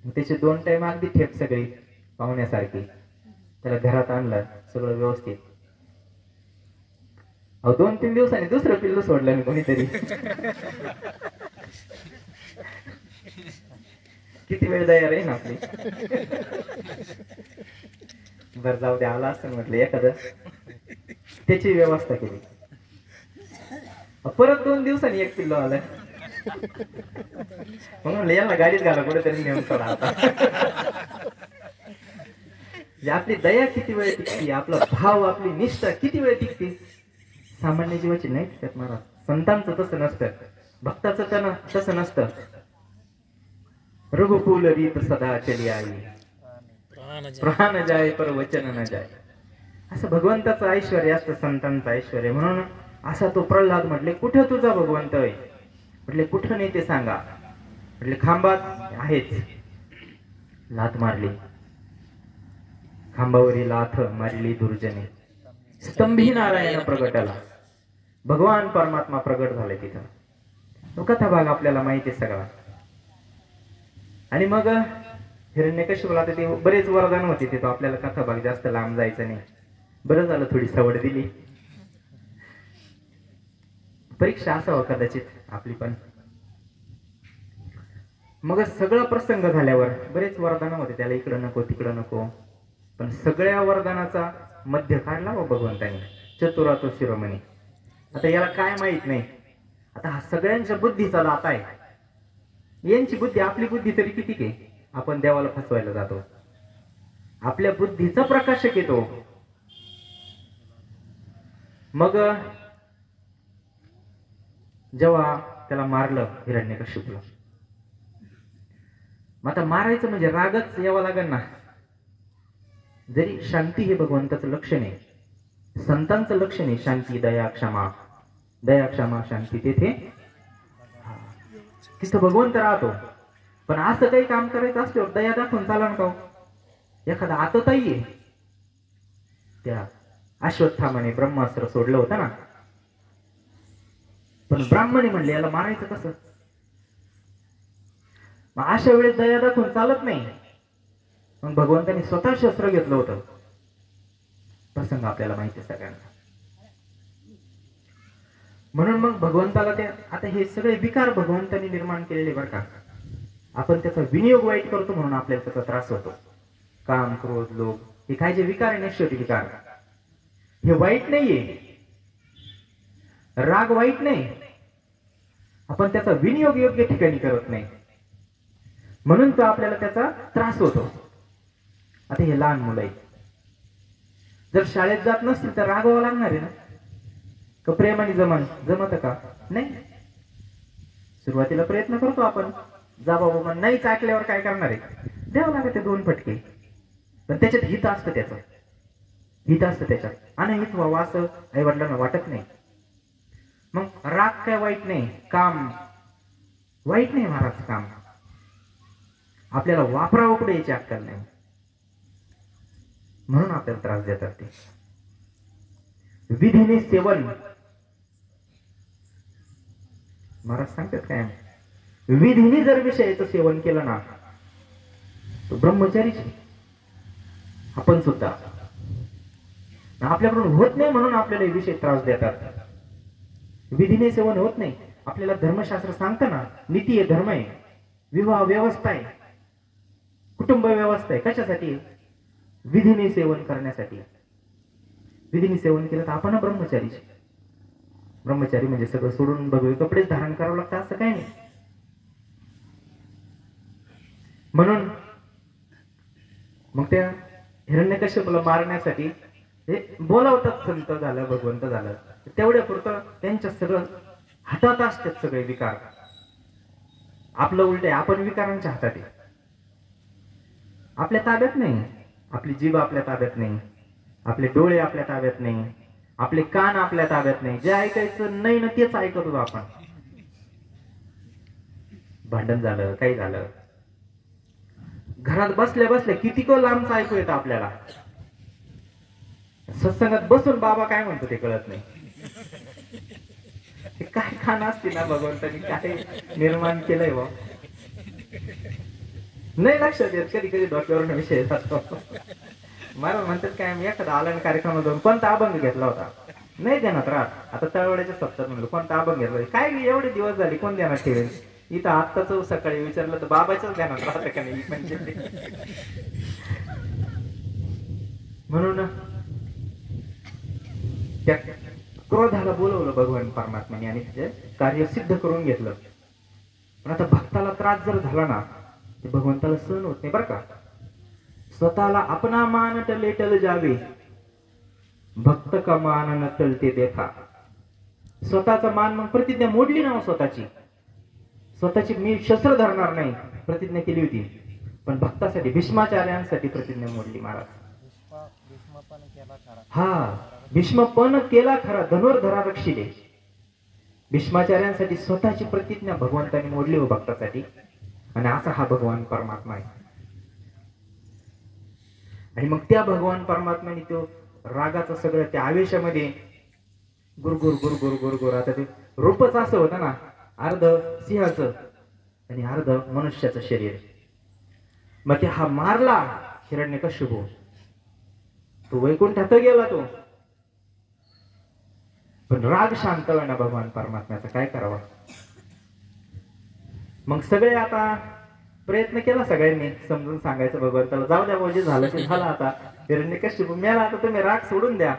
मग त्याचे 2 टाइम अगदी ठेप सगळी पाहुण्यासारखी, त्याला घरात आणलं, सगळं व्यवस्थित. 2-3 दिवसांनी दुसरं पिल्लू सोडलं मी कोणीतरी. किती वेळ दया राहील आपली. बरं जाऊ दे, आला असं म्हटलं एखादं, त्याची व्यवस्था केली. परत 2 दिवसांनी एक पिल्लू आलं, मग म्हणलं याला गाडीत घाला, कुठेतरी नेऊन सोडा आता. आपली दया किती वेळ टिकते, आपला भाव, आपली निष्ठा किती वेळ टिकते. सामान्य जीवाची नाही टिकत महाराज. संतांचं तसं नसतं, भक्ताचं त्यानं तसं नसतं. रघुकुल रीत सदा चली आई, प्राण जाय पर वचन न जाय. असं भगवंताचं ऐश्वर्य असतं, संतांचं ऐश्वर्य. म्हणून असा तो प्रल्हाद म्हटले, कुठं तुझा भगवंत आहे? म्हटले कुठं नाही ते सांगा. म्हटले खांबात आहेच. लाथ मारली, खांबावरी लाथ मारली दुर्जने, स्तंभी नारायण प्रगटाला. भगवान परमात्मा प्रगट झाले तिथं. तो कथा भाग आपल्याला माहिती आहे सगळा. आणि मग हिरण्यकश्यपूला आता ते बरेच वरदान होते तिथं, आपल्याला कथा भाग जास्त लांब जायचं नाही. बरं झालं थोडी सवड दिली. परीक्षा असावं कदाचित आपली पण. मग सगळा प्रसंग झाल्यावर बरेच वरदान होते त्याला, इकडं नको तिकडं नको, पण सगळ्या वरदानाचा मध्य काढला व भगवंताने, चतुरा तो शिरोमणी. आता याला काय माहित नाही, आता हा सगळ्यांच्या बुद्धीचा लाता आहे. यांची बुद्धी, आपली बुद्धी तरी किती आहे, आपण देवाला फसवायला जातो. आपल्या बुद्धीचा प्रकाशक येतो. मग जेव्हा त्याला मारलं हिरण्यकश्यपूला, मग आता मारायचं म्हणजे रागच यावा लागेल ना. जरी शांती हे भगवंताचं लक्षण आहे, संतांचं लक्षण आहे, शांती दया क्षमा, दया क्षमा शांती, तिथे तिथं भगवंत राहतो. पण असं काही काम करायचं असल्यावर दया दाखवून चालन का? एखादा आतताई आहे, त्या अश्वत्थामाने ब्रह्मास्त्र सोडलं होतं ना, पण ब्राह्मणी म्हणले याला मारायचं कसं? मग अशा वेळेस दया दाखवून चालत नाही. मग भगवंतांनी स्वतः शस्त्र घेतलं होतं. प्रसंग आपल्याला माहिती आहे सगळ्यांना. म्हणून मग भगवंताला ते, आता हे सगळे विकार भगवंतांनी निर्माण केलेले बरं का, आपण त्याचा विनियोग वाईट करतो म्हणून आपल्याला त्याचा त्रास होतो. काम, क्रोध, लोभ हे काय जे विकार आहे, नश्वरी विकार, हे वाईट नाहीये. राग वाईट नाही, आपण त्याचा विनियोग योग्य ठिकाणी करत नाही म्हणून तो आपल्याला त्याचा त्रास होतो. आता हे लहान मुलं आहेत, जर शाळेत जात नसतील तर रागवावं लागणार आहे ना. का प्रेमाने जमत का? नाही. सुरुवातीला प्रयत्न करतो आपण, जा बाबा, नाहीच ऐकल्यावर काय करणार आहे, द्यावं लागत ते 2 फटके. पण त्याच्यात हित असतं, त्याचं हित असतं त्याच्यात. अनहित व्हावं असं आई वडिलांना वाटत नाही. मग राग काय वाईट नाही, काम वाईट नाही. महाराज काम आपल्याला वापरावं पुढे याची अक्कल नाही, म्हणून आपल्याला त्रास देतात ते. विधीने सेवन, महाराज सांगतात काय, विधीने जर विषयाचं सेवन केलं ना तो ब्रह्मचारीच. आपण सुद्धा आपल्याकडून होत नाही म्हणून आपल्याला विषय त्रास देतात. विधीने सेवन होत नाही. आपल्याला धर्मशास्त्र सांगतं ना, नीती आहे, धर्म आहे, विवाह व्यवस्था आहे, कुटुंब व्यवस्था आहे. कशासाठी? विधीने सेवन करण्यासाठी. विधीने सेवन केलं तर आपण ब्रह्मचारी. ब्रह्मचारी म्हणजे सगळं सोडून भगवे कपडेच धारण करावं लागतं असं काही नाही. म्हणून मग त्या हिरण्यकश्यपूला मारण्यासाठी हे बोलावतात, संत झालं, भगवंत झालं, तेवढ्या पुरतं त्यांच्या सगळं हातात असतात सगळे विकार. आपलं उलट आहे, आपण विकारांच्या हातात आहे, आपल्या ताब्यात नाही. आपली जीभ आपल्या ताब्यात नाही, आपले डोळे आपल्या ताब्यात नाही, आपले कान आपल्या ताब्यात नाही. जे ऐकायचं नाही ना तेच ऐकत होतो आपण. भांडण झालं, काही झालं, घरात बसल्या बसल्या किती को लांबचं ऐकू येतं आपल्याला. सत्संगात बसून बाबा काय म्हणतो ते कळत नाही. काय खाणं असते ना, भगवंतानी काय निर्माण केलंय बा, नाही लक्षात येत. कधी कधी डोक्यावरून विषय जातो. मला म्हणतात काय, एखादा आला कार्यक्रमात जाऊन कोणता अभंग घेतला होता, नाही देण्यात राहत. आता तळवड्याच्या सप्ताहात म्हणलं कोणता अभंग घेतला, काय एवढे दिवस झाले कोण देण्यात ठेवेल. इथं आत्ताच सकाळी विचारलं तर बाबाच्याच ध्यानात राहतं का नाही म्हणजे. म्हणून त्या क्रोधाला बोलवलं भगवान परमात्माने आणि त्याचे कार्य सिद्ध करून घेतलं. पण आता भक्ताला त्रास जर झाला ना ते भगवंताला सहन होत नाही बरं का. स्वतःला आपणा मान टले टल जावे, भक्त का मान न टलते देखा. स्वतःचा मान, मग प्रतिज्ञा मोडली ना स्वतःची. स्वतःची मी शस्त्र धरणार नाही प्रतिज्ञा केली होती, पण भक्तासाठी भीष्माचार्यांसाठी प्रतिज्ञा मोडली महाराज. हा भीष्म पण केला खरा, धनुर्धरा रक्षिले. भीष्माचार्यांसाठी स्वतःची प्रतिज्ञा भगवंताने मोडली हो भक्तासाठी. आणि असा हा भगवान परमात्मा आहे. आणि मग त्या भगवान परमात्म्याने तो रागाचं सगळं त्या आवेशामध्ये गुरगुर गुरगुर गुरगुर. आता ते रूपच असं होतं ना, अर्ध सिंहाचं आणि अर्ध मनुष्याचं शरीर. मग ते हा मारला हिरण्यकश्यपू, तो वैकुंठात गेला तो. पण राग शांत होईना भगवान परमात्म्याचा, काय करावा. मग सगळे आता प्रयत्न केला सगळ्यांनी समजून सांगायचं भगवंताला, जाऊ द्या म्हणजे झालं ते झालं. आता हिरण्यकश्यपू मेला, आता तुम्ही राग सोडून द्या.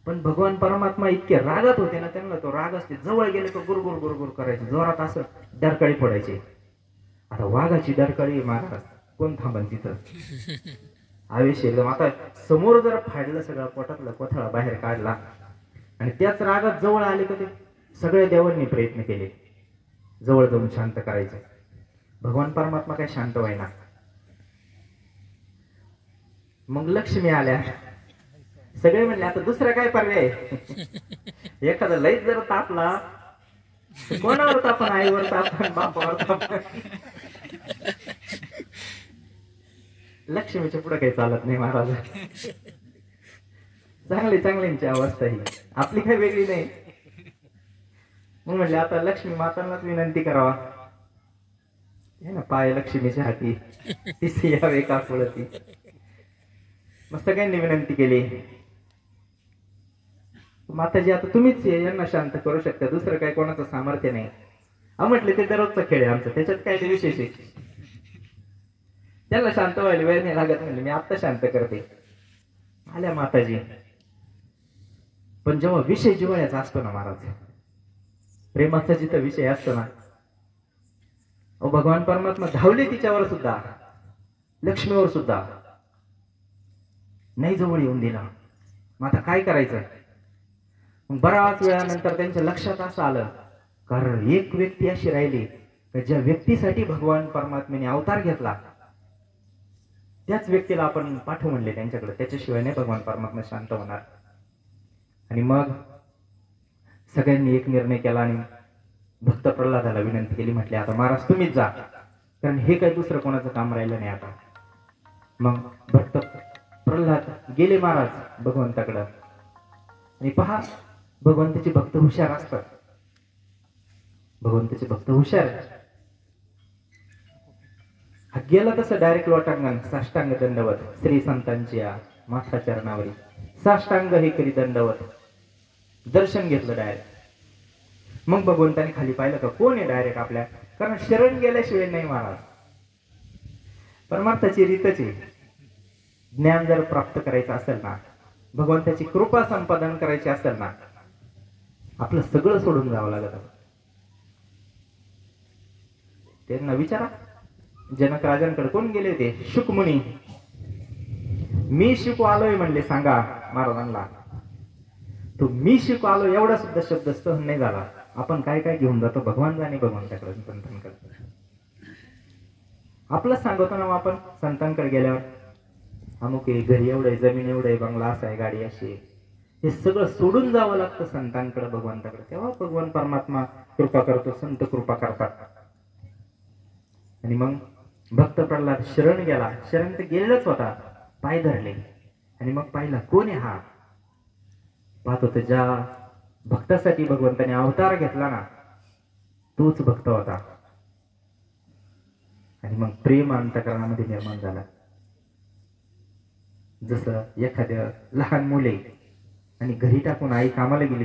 पण भगवान परमात्मा इतके रागात होते ना, त्यांना तो राग असते जवळ गेले तो गुरगुर गुरगुर करायचे, जोरात असं डरकाळी फोडायचे. आता वाघाची डरकळी महाराज कोण थांबन तिथं? आवेश एकदम. आता समोर जर फाडलं सगळं, पोटातलं कोथळा बाहेर काढला आणि त्याच रागात जवळ आले का ते सगळ्या देवांनी प्रयत्न केले जवळ जाऊन शांत करायचं. भगवान परमात्मा काय शांत व्हायना. मग लक्ष्मी आल्या. सगळे म्हणले आता दुसरा काय पर्याय? एखादा लईच जर तापला कोणावर तापण? आईवर तापण, बापावर तापण. लक्ष्मीच्या पुढे काही चालत नाही महाराज. चांगल्यांची अवस्था ही, आपली काही वेगळी नाही. मग म्हणले आता लक्ष्मी मातांनाच विनंती करावा. हे ना पाय लक्ष्मीच्या हाती, तीच यावे का पुढती. मग सगळ्यांनी विनंती केली, माताजी आता तुम्हीच यांना शांत करू शकता, दुसरं काय कोणाचं सामर्थ्य नाही. म्हटले ते दररोजचा खेळ आहे आमचा, त्याच्यात काय ते विशेष आहे? त्याला शांत व्हायला वेळ नाही लागत. म्हणले मी आता शांत करते. आल्या माताजी. पण जेव्हा विषय जिव्हाळ्याचा असतो ना महाराज, प्रेमाचा जिथं विषय असतो ना, भगवान परमात्मा धावले तिच्यावर सुद्धा, लक्ष्मीवर सुद्धा, नाही जवळ येऊन दिला. मग आता काय करायचं? बराच वेळानंतर त्यांच्या लक्षात असं आलं, कारण एक व्यक्ती अशी राहिली ज्या व्यक्तीसाठी भगवान परमात्म्याने अवतार घेतला, त्याच व्यक्तीला आपण पाठवू म्हणले त्यांच्याकडे, त्याच्याशिवाय नाही भगवान परमात्मा शांत होणार. आणि मग सगळ्यांनी एक निर्णय केला आणि भक्त प्रल्हादाला विनंती केली. म्हटले आता महाराज तुम्हीच जा, कारण हे काही दुसरं कोणाचं काम राहिलं नाही आता. मग भक्त प्रल्हाद गेले महाराज भगवंताकडं. आणि पहा, भगवंताचे भक्त हुशार असतात. भगवंताचे भक्त हुशार. गेला तसं डायरेक्ट लोटांगण, साष्टांग दंडवत, श्री संतांची माथा चरणावरी साष्टांग हे करी दंडवत, दर्शन घेतलं डायरेक्ट. मग भगवंताने खाली पाहिलं का कोण आहे डायरेक्ट आपल्या, कारण शरण गेल्याशिवाय नाही महाराज. परमार्थाची रीतच आहे. ज्ञान जर प्राप्त करायचं असेल ना, भगवंताची कृपा संपादन करायची असेल ना, आपलं सगळं सोडून जावं लागत. त्यांना विचारा, जनक राजांकडे कोण गेले होते? शुकमुनी. मी शिकू आलोय म्हणले, सांगा महाराजांना. तो मी शिकू आलो एवढा सुद्धा शब्द सहन नाही झाला. आपण काय काय घेऊन जातो भगवान जाणे भगवंताकडे, संतांकडे. आपलं सांगतो ना आपण संतांकडे गेल्यावर, अमुक आहे, घरी एवढं आहे, जमीन एवढं आहे, बंगला असा आहे, गाडी अशी आहे. हे सगळं सोडून जावं लागतं संतांकडे, भगवंताकडे. तेव्हा भगवान परमात्मा कृपा करतो, संत कृपा करतात. आणि मग भक्त प्रल्हाद शरण गेला. शरण तर गेलेलाच होता, पाय धरले. आणि मग पाहिला कोण आहे हा? पाहतो तर ज्या भक्तासाठी भगवंताने अवतार घेतला ना, तोच भक्त होता. आणि मग प्रेम अंतःकरणामध्ये निर्माण झाला. जसं एखाद्या लहान मुले आणि घरी टाकून आई कामाला गेली,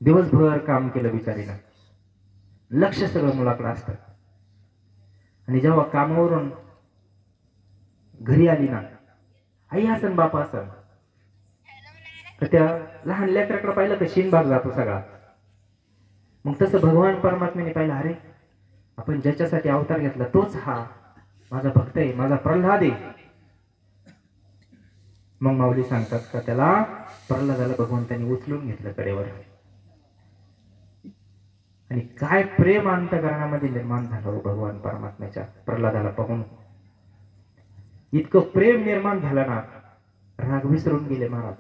दिवसभर काम केलं बिचारीनं, लक्ष सगळं मुलाकडे असतं. आणि जेव्हा कामावरून घरी आली ना, आई असन बापा असन, तर त्या लहान लेकराकडे पाहिलं तर शिनभाग जातो सगळा. मग तसं भगवान परमात्म्याने पाहिलं, अरे आपण ज्याच्यासाठी अवतार घेतला तोच हा माझा भक्त आहे, माझा प्रल्हाद आहे. मग माऊली सांगतात का त्याला प्रल्हादाला भगवंतांनी उचलून घेतलं कडेवर. आणि काय प्रेम अंतःकरणामध्ये निर्माण झालं भगवान परमात्म्याच्या प्रल्हादाला पाहून. इतकं प्रेम निर्माण झालं ना, राग विसरून गेले महाराज.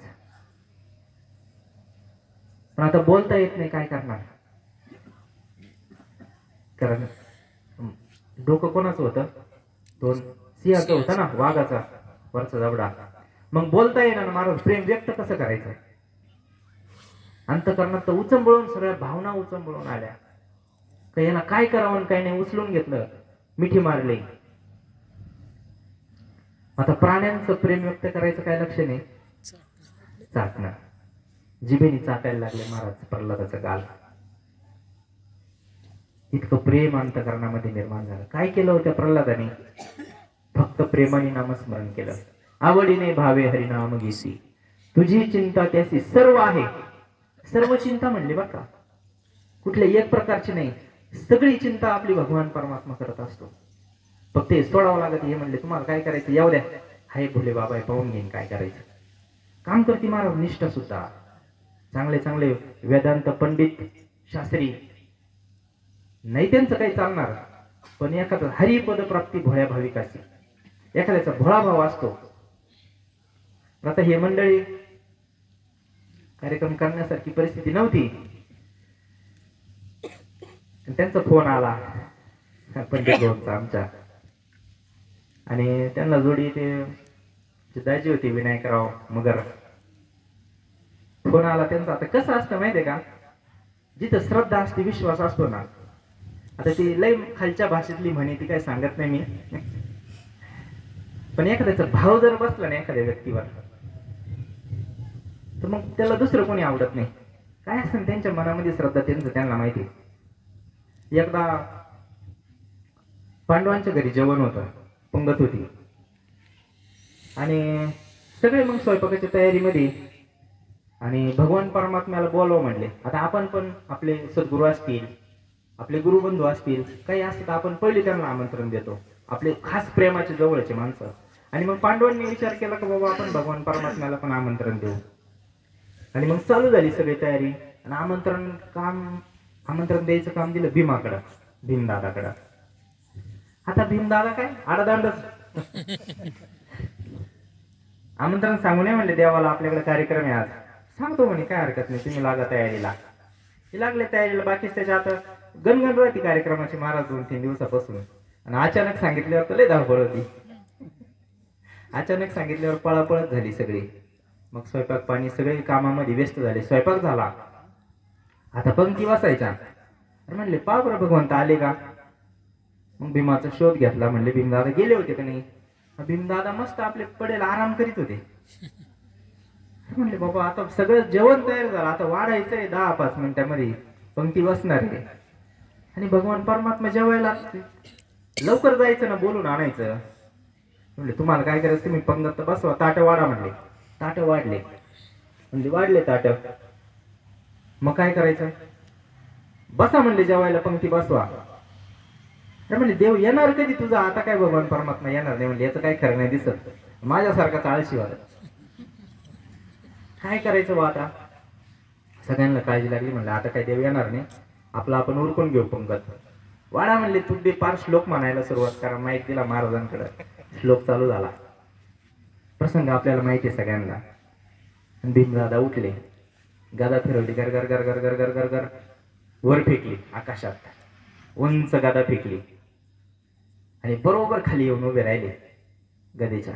पण आता बोलता येत नाही, काय करणार? कारण डोकं कोणाचं होतं? दोन सिंहाचं होतं ना, वाघाचा वरचा जबडा. मग बोलता येणार ना महाराज, प्रेम व्यक्त कसं करायचं? अंतःकरणात तर उचंबळून सगळ्या भावना उचंबळून आल्या. का याला काय करावं काय नाही, उचलून घेतलं, मिठी मारली. आता प्राण्यांचं प्रेम व्यक्त करायचं काय लक्ष नाही, चाटणं. जिभेने चाटायला लागले महाराज प्रल्हादाचं गाल. इतकं प्रेम अंतःकरणामध्ये निर्माण झालं. काय केलं होतं प्रल्हादाने? फक्त प्रेमाने नामस्मरण केलं. आवडीने भावे हरिनाम घेसी, तुझी चिंता त्याची सर्व आहे. सर्व चिंता म्हणली बघा, कुठल्या एक प्रकारची नाही. सगळी चिंता आपली भगवान परमात्मा करत असतो. फक्त हे सोडावं लागत. हे म्हणले तुम्हाला काय करायचं येऊ द्या, हाय भोले बाबा पाहून घेईन काय करायचं. काम करते महाराज निष्ठा सुद्धा. चांगले चांगले वेदांत पंडित शास्त्री नाही त्यांचं काही चालणार, पण एखादं हरिपद प्राप्ती भोळ्या भाविकाची, एखाद्याचा भोळा भाव असतो. आता हे मंडळी कार्यक्रम करण्यासारखी परिस्थिती नव्हती. त्यांचा फोन आला पंडित भाऊंचा आमच्या, आणि त्यांना जोडी ते दाजी होती विनायकराव मगर. फोन आला त्यांचा. आता कसं असतं माहितीये का, जिथं श्रद्धा असते विश्वास असतो ना, आता ती लय खालच्या भाषेतली म्हणे ती काय सांगत नाही मी, पण एखाद्याचा भाव जर बसला ना एखाद्या व्यक्तीवर, तर मग त्याला दुसरं कोणी आवडत नाही. काय असतं त्यांच्या मनामध्ये श्रद्धा त्यांना माहिती. एकदा पांडवांच्या घरी जेवण होतं, पंगत होती, आणि सगळे मग स्वयंपाकाच्या तयारीमध्ये, आणि भगवान परमात्म्याला बोलव म्हणले. आता आपण पण आपले सद्गुरू असतील, आपले गुरुबंधू असतील, काही असतात, आपण पहिले त्यांना आमंत्रण देतो, आपले खास प्रेमाचे जवळचे माणसं. आणि मग पांडवांनी विचार केला की बाबा आपण भगवान परमात्म्याला पण आमंत्रण देऊ. आणि मग चालू झाली सगळी तयारी, आणि आमंत्रण द्यायचं काम दिलं भीमाकडं, भीमदादाकडं. आता भीमदादा काय आडादांडच आमंत्रण सांगू नये म्हणले देवाला, आपल्याकडे कार्यक्रम आहे आज. सांगतो म्हणे काय हरकत नाही, तुम्ही लागा तयारीला. लागले तयारीला. बाकी त्याच्या आता गणगण राहते कार्यक्रमाची महाराज 2-3 दिवसापासून. आणि अचानक सांगितल्यावर तर लय धावपळ होती. अचानक सांगितल्यावर पळापळच झाली सगळी. मग स्वयंपाक पाणी सगळे कामामध्ये व्यस्त झाले. स्वयंपाक झाला, आता पंक्ती वाचायच्या. म्हणले पा बरं भगवंत आले का. मग भीमाचा शोध घेतला. म्हणले भीमदादा गेले होते का नाही. भीमदादा मस्त आपले पडेल आराम करीत होते. म्हणले बाबा आता सगळं जेवण तयार झालं, आता वाढायचंय 10-5 मिनिटांमध्ये पंक्ती बसणार आहे. आणि भगवान परमात्मा जेवायला लवकर जायचं ना, बोलून आणायचं. म्हणले तुम्हाला काय करायचं, तुम्ही पंगत बसवा, ताट वाढा म्हणले. ताट वाढले. म्हणजे वाढले ताट. मग काय करायचं, बसा म्हणले जेवायला, पंक्ती बसवा. म्हणले देव येणार कधी तुझा. आता काय भगवान परमात्मा येणार नाही म्हणले, याचं काय खरं नाही दिसत, माझ्यासारखा आळशी वाटत. काय करायचं बा आता. सगळ्यांना काळजी लागली. म्हणलं आता काय देव येणार नाही, आपलं आपण उरकून घेऊ पंगत. वाडा म्हणले तुम्ही पार श्लोक म्हणायला सुरुवात करा. माहिती दिला महाराजांकडे. श्लोक चालू झाला. प्रसंग आपल्याला माहिती आहे सगळ्यांना. भीमदादा उठले, गादा फिरवली, गर गर गर गर गर गर गर गर वर फेकली आकाशात. उंच गादा फेकली आणि बरोबर खाली येऊन उभे राहिले गदेच्या.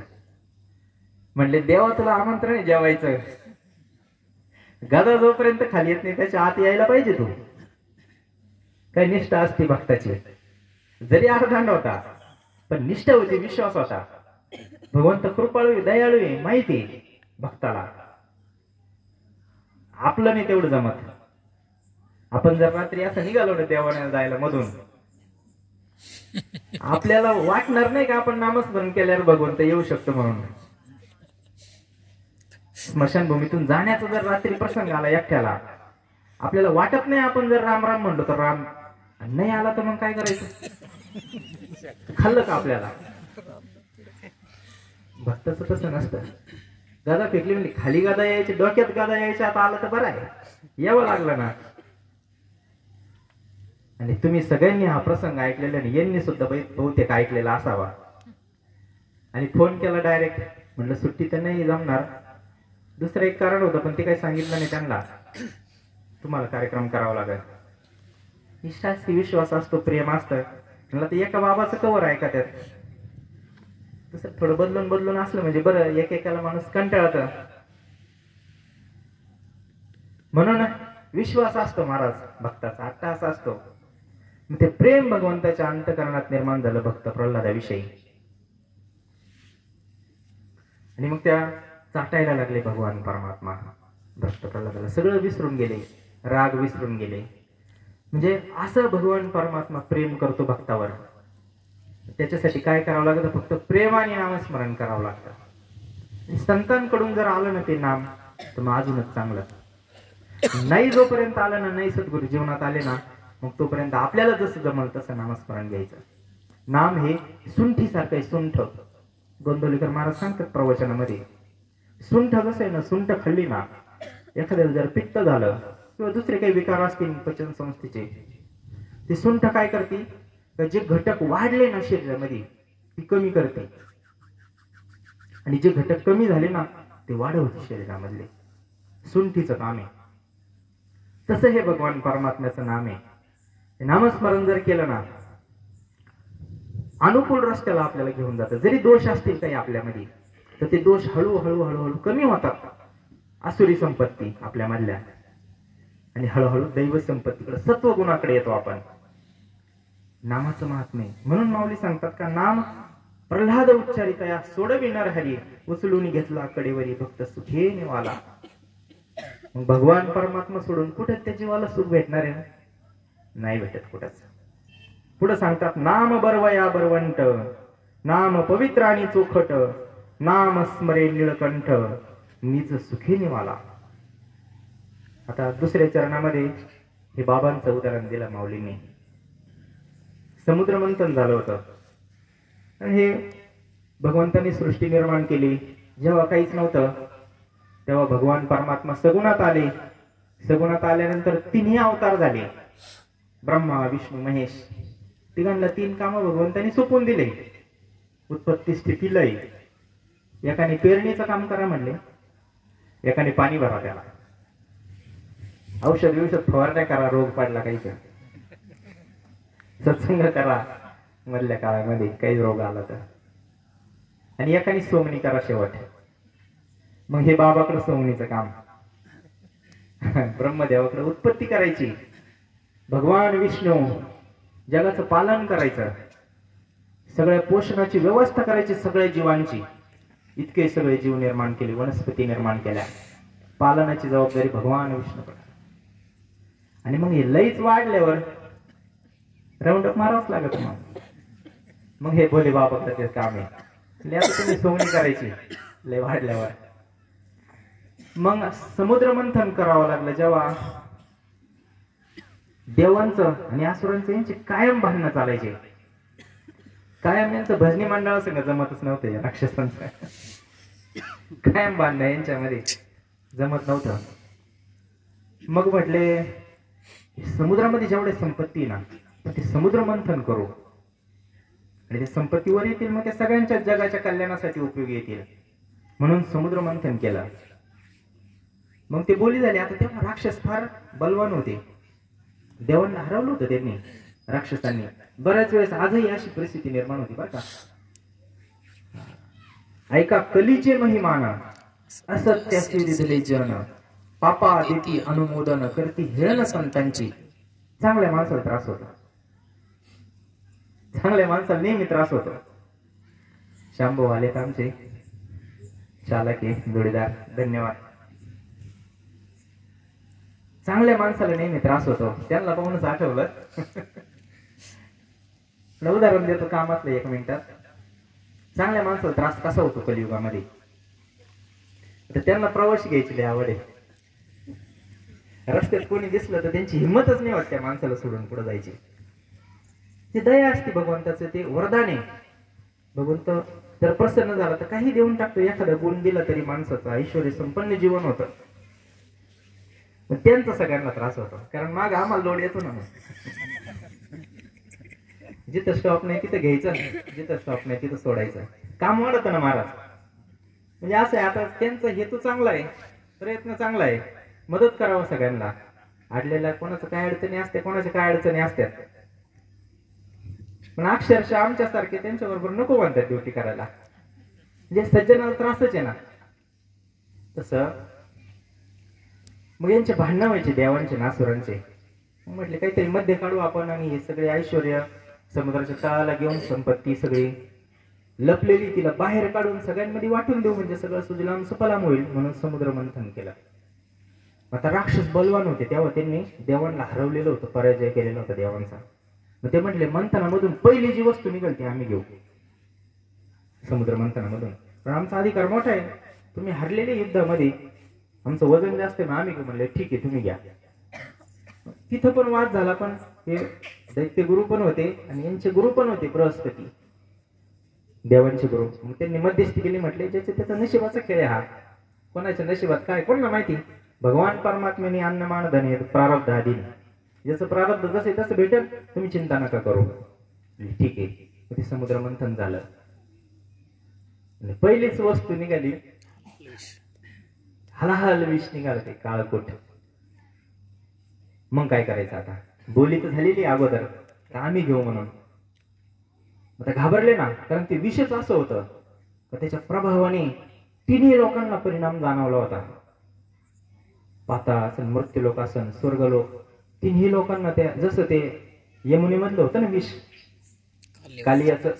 म्हणले देवा तुला आमंत्रण आहे जेवायचं. गदा जोपर्यंत खाली येत नाही त्याच्या आत यायला पाहिजे तू. काय निष्ठा असते भक्ताची. जरी अर्धांड होता पण निष्ठा होती, विश्वास होता. भगवंत कृपाळू दयाळू आहे माहिती भक्ताला. आपलं नाही तेवढं जमत. आपण जर रात्री असं निघालो ना देवाला जायला मधून, आपल्याला वाटणार नाही का आपण नामस्मरण केल्यावर भगवंत येऊ शकतो म्हणून. स्मशानभूमीतून जाण्याचा जर रात्री प्रसंग आला एकट्याला, आपल्याला वाटत नाही आपण जर राम राम म्हणलो तर राम नाही आला तर मग काय करायचं. खाल्लं का आपल्याला. भक्ताचं तसं नसतं. गादा फेकली म्हणजे खाली गादा यायची, डोक्यात गादा यायची. आता आलं तर बरं आहे, यावं लागलं ना. आणि तुम्ही सगळ्यांनी हा प्रसंग ऐकलेला आणि यांनी सुद्धा बहुतेक ऐकलेला असावा. आणि फोन केला डायरेक्ट. म्हणलं सुट्टी तर नाही जमणार. दुसरं एक कारण होतं पण ते काही सांगितलं नाही त्यांना. तुम्हाला कार्यक्रम करावा लागेल. निष्ठा असते, विश्वास असतो, प्रेम असतं. म्हणलं तर एका बाबाचं कवर आहे का त्यात. तसं थोडं बदलून बदलून असलं म्हणजे बरं. एकेकाला माणूस कंटाळत. म्हणून विश्वास असतो महाराज भक्ताचा, अट्टहास असतो. ते प्रेम भगवंताच्या अंतःकरणात निर्माण झालं भक्त प्रल्हादाविषयी. आणि मग त्या चाटायला लागले भगवान परमात्मा. भक्त प्रल्हादाला सगळं विसरून गेले, राग विसरून गेले. म्हणजे असं भगवान परमात्मा प्रेम करतो भक्तावर. त्याच्यासाठी काय करावं लागतं, फक्त प्रेमाने नामस्मरण करावं लागतं. संतांकडून जर आलं ना ते नाम तर मग अजूनच चांगलं. नाही जोपर्यंत आलं ना, नाही सद्गुरू जीवनात आले ना, मग तोपर्यंत आपल्याला जसं जमल तसं नामस्मरण घ्यायचं. नाम हे सुंठीसारखं आहे. सुंठ गोंदवलेकर महाराज सांगतात प्रवचनामध्ये, सुंठ कसं आहे ना, सुंठ खाल्ली ना, एखाद्याला जर पित्त झालं किंवा दुसरे काही विकार असतील पचन संस्थेचे, ते सुंठ काय करते, तर जे घटक वाढले ना शरीरामध्ये ती कमी करते, आणि जे घटक कमी झाले ना ते वाढवते शरीरामधले. सुंठीचं काम आहे. तसं हे भगवान परमात्म्याचं नाम आहे. नामस्मरण जर केलं ना, अनुकूल रस्त्याला आपल्याला घेऊन जातं. जरी दोष असतील काही आपल्यामध्ये तर ते दोष हळूहळू हळूहळू कमी होतात. आसुरी संपत्ती आपल्यामधल्या, आणि हळूहळू दैव संपत्तीकडे, सत्वगुणाकडे येतो आपण. नामाचं महात्म्य म्हणून माऊली सांगतात का, नाम प्रल्हाद उच्चारितया सोडविणार हरी, उचलून घेतला कडेवरी भक्त सुखे निवाला. मग भगवान परमात्मा सोडून कुठे त्या जीवाला सुख भेटणार आहे? नाही भेटत कुठंच. पुढे सांगतात, नाम बरवया बरवंट, नाम पवित्र आणि चोखट, नाम स्मरे निळकंठ, निज सुखी निवाला. आता दुसऱ्या चरणामध्ये हे बाबांचं उदाहरण दिलं माऊलींनी. समुद्र मंथन झालं होतं आणि हे भगवंतांनी सृष्टी निर्माण केली. जेव्हा काहीच नव्हतं तेव्हा भगवान परमात्मा सगुणात आले. सगुणात आल्यानंतर तिन्ही अवतार झाले, ब्रह्मा विष्णू महेश. तिघांना 3 कामं भगवंतांनी सोपवून दिले. उत्पत्ती स्थिती लय. एकाने पेरणीचं काम करा म्हणले, एकाने पाणी भरा त्याला, औषध फवारण्या करा रोग पडला काही, सत्संग करा मधल्या काळामध्ये काही रोग आला तर, आणि एकाने सोंगणी करा शेवट. मग हे बाबाकडे सोंगणीचं काम, ब्रह्मदेवाकडे उत्पत्ती करायची, भगवान विष्णू जगाचं पालन करायचं, सगळ्या पोषणाची व्यवस्था करायची सगळ्या जीवांची. इतके सगळे जीव निर्माण केले, वनस्पती निर्माण केल्या, पालनाची जबाबदारी भगवान विष्णूकडे. आणि मग हे लईच वाढल्यावर राऊंड अप मारावंच लागत. मग हे भोले बाबाकडे काम आहे, आता तुम्ही सोंगणी करायची लय वाढल्यावर. मग समुद्र मंथन करावं लागलं. जेव्हा देवांचं आणि असुरांचं यांचे कायम भांडणं चालायचे, कायम यांचं भजनी मंडळ सगळं जमतच नव्हतं. या राक्षसांचं कायम भांडणं यांच्यामध्ये जमत नव्हतं. मग म्हटले समुद्रामध्ये जेवढे संपत्ती ना ते समुद्र मंथन करू, आणि ते संपत्तीवर येतील, मग ते सगळ्यांच्या जगाच्या कल्याणासाठी उपयोगी येतील. म्हणून समुद्र मंथन केलं. मग ते बोली झाले. आता तेव्हा राक्षस फार बलवान होते, देवांना हरवलं होतं त्यांनी, राक्षसांनी. बऱ्याच वेळेस आजही अशी परिस्थिती निर्माण होती बरं का. ऐका कलीचे महिमान, असत्याचे दिसले जन, पापा देती अनुमोदन, करती हेळन संतांची. चांगल्या माणसाला त्रास होता, चांगल्या माणसाला नेहमी त्रास होतो. शांभू आलेत आमचे चालक जोडीदार, धन्यवाद. चांगल्या माणसाला नेहमी त्रास होतो, त्यांना पाहूनच आठवलं. उदाहरण देतो कामातलं 1 मिनिटात. चांगल्या माणसाला त्रास कसा होतो कलियुगामध्ये, तर त्यांना प्रवासी घ्यायची लय आवड आहे. रस्त्यात कोणी दिसलं तर त्यांची हिंमतच नाही होत त्या माणसाला सोडून पुढे जायची. ते दया असते भगवंताचं, ते वरदान आहे. भगवंत जर प्रसन्न झाला तर काही देऊन टाकतो. एखादा गुण दिला तरी माणसाचं ऐश्वर्य संपन्न जीवन होतं. पण त्यांचा सगळ्यांना त्रास होतो, कारण माग आम्हाला लोड येतो ना. जिथं स्टॉप नाही तिथं घ्यायचं, जिथं स्टॉप नाही तिथं सोडायचं. काम वाढत ना महाराज. म्हणजे असं आहे, आता त्यांचा हेतू चांगला आहे, प्रयत्न चांगला आहे, मदत करावं सगळ्यांना. आडलेल्या कोणाचं काय अडचणी असते, कोणाच्या काय अडचणी असतात, पण अक्षरशः आमच्यासारखे त्यांच्या बरोबर नको म्हणतात ड्युटी करायला. म्हणजे सज्जनाला त्रासच आहे ना. तसं मग यांचे भांडणं व्हायचे देवांचे नासुरांचे. म्हटले काहीतरी मध्य काढू आपण, आणि हे सगळे ऐश्वर्य समुद्राच्या तळाला घेऊन संपत्ती सगळी लपलेली तिला बाहेर काढून सगळ्यांमध्ये वाटून देऊ, म्हणजे सगळं सुजलाम सुफलाम होईल. म्हणून समुद्र मंथन केलं. आता राक्षस बलवान होते, तेव्हा त्यांनी देवांना हरवलेलं होतं, पराजय केलेला होता देवांचा. मग ते म्हटले मंथनामधून पहिली जी वस्तू निघेल ती आम्ही घेऊ, समुद्र मंथनामधून. पण आमचा अधिकार मोठा आहे, तुम्ही हरलेले युद्धामध्ये, आमचं वजन जास्त आहे, आम्ही घेऊ. म्हणले ठीक आहे तुम्ही घ्या. तिथं पण वाद झाला, पण हे दैत्य गुरु पण होते आणि यांचे गुरु पण होते बृहस्पती, देवांचे गुरु. मग त्यांनी मध्यस्थी केली, म्हटले ज्याचे त्याचा नशिबाचा खेळ आहे हा. कोणाच्या नशिबात काय कोणाला माहिती. भगवान परमात्म्याने अन्नमान धन हे प्रारब्ध आधी, ज्याचं प्रारब्ध जसे तसं भेटेल, तुम्ही चिंता नका करू. ठीक आहे. ते समुद्र मंथन झालं. पहिलीच वस्तू निघाली, हलाहल विष निघालं, ते काळकोट. मग काय करायचं आता. बोली तर झालेली अगोदर तर आम्ही घेऊ म्हणून. आता घाबरले ना, कारण ते विषच असं होतं तर त्याच्या प्रभावाने तिन्ही लोकांना परिणाम जाणवला होता. पाताळ असन, मृत्यूलोक असन, स्वर्गलोक, तिन्ही लोकांना त्या जसं ते यमुनेमधलं होतं ना विष कालियाचं,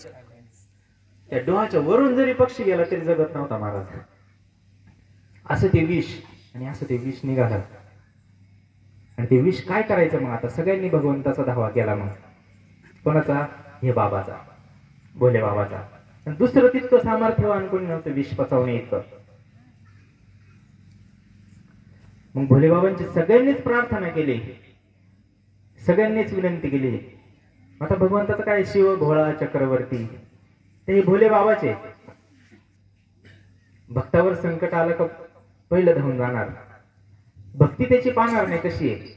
त्या डोहाच्या वरून जरी पक्षी गेला तरी जगत नव्हता महाराज. असं ते विष, आणि असं ते विष निघालं. आणि ते विष काय करायचं मग आता. सगळ्यांनी भगवंताचा धावा केला. मग कोणाचा. हे बाबाचा, भोले बाबाचा. आणि दुसरं तितकं सामर्थ्यवान कोणी नव्हतं विष पचवणे इतकं. मग भोले बाबांची सगळ्यांनीच प्रार्थना केली, सगळ्यांनीच विनंती केली. आता भगवंताचं काय, शिव भोळा चक्रवर्ती, ते भोले बाबाचे. भक्तावर संकट आलं का पहिलं धावून जाणार. भक्ती त्याची पाहणार नाही कशी आहे.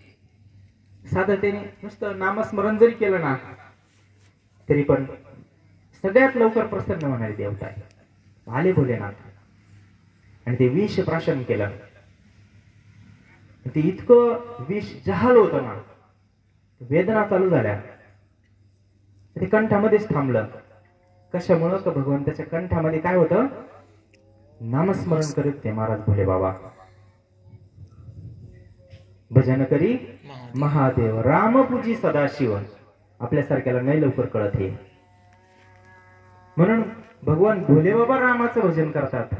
साधं त्याने नुसतं नामस्मरण जरी केलं ना तरी पण सगळ्यात लवकर प्रसन्न होणारी देवता आहे. आले भोलेनाथ आणि ते विष प्राशन केलं. ते इतकं विष जहाल होतं ना, वेदना चालू झाल्या. ते कंठामध्येच थांबलं. कशामुळं. तर भगवंताच्या कंठामध्ये काय होतं, नामस्मरण करीत ते महाराज भोले बाबा. भजन करी महादेव, राम पूजी सदाशिव. आपल्यासारख्याला नाही लवकर कळत हे. म्हणून भगवान भोले बाबा रामाचं भजन करतात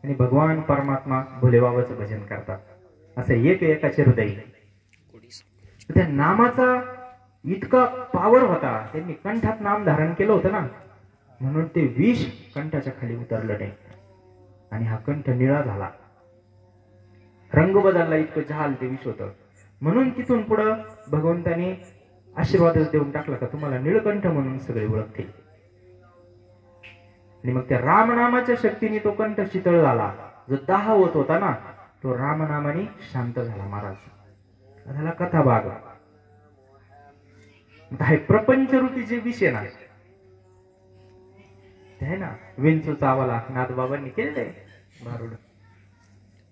आणि भगवान परमात्मा भोले बाबाचं भजन करतात. असं एक एकाचे हृदय. त्या नामाचा इतका पावर होता, त्यांनी कंठात नाम धारण केलं होतं ना, म्हणून ते विष कंठाच्या खाली उतरलं नाही आणि हा कंठ निळा झाला, रंग बदलला. इतकं जहाल ते विष होतं. म्हणून तिथून पुढं भगवंतानी आशीर्वादच देऊन टाकला का तुम्हाला निळकंठ म्हणून सगळे ओळखतील. आणि मग त्या रामनामाच्या शक्तीने तो कंठ शीतळ झाला. जो दाह होत होता ना तो रामनामाने शांत झाला महाराज. झाला कथा भाग. हे प्रपंच रूपी जे विषय ना ते आहे ना, विंचू चावाला नाथबाबांनी केलेलं आहे भारुड.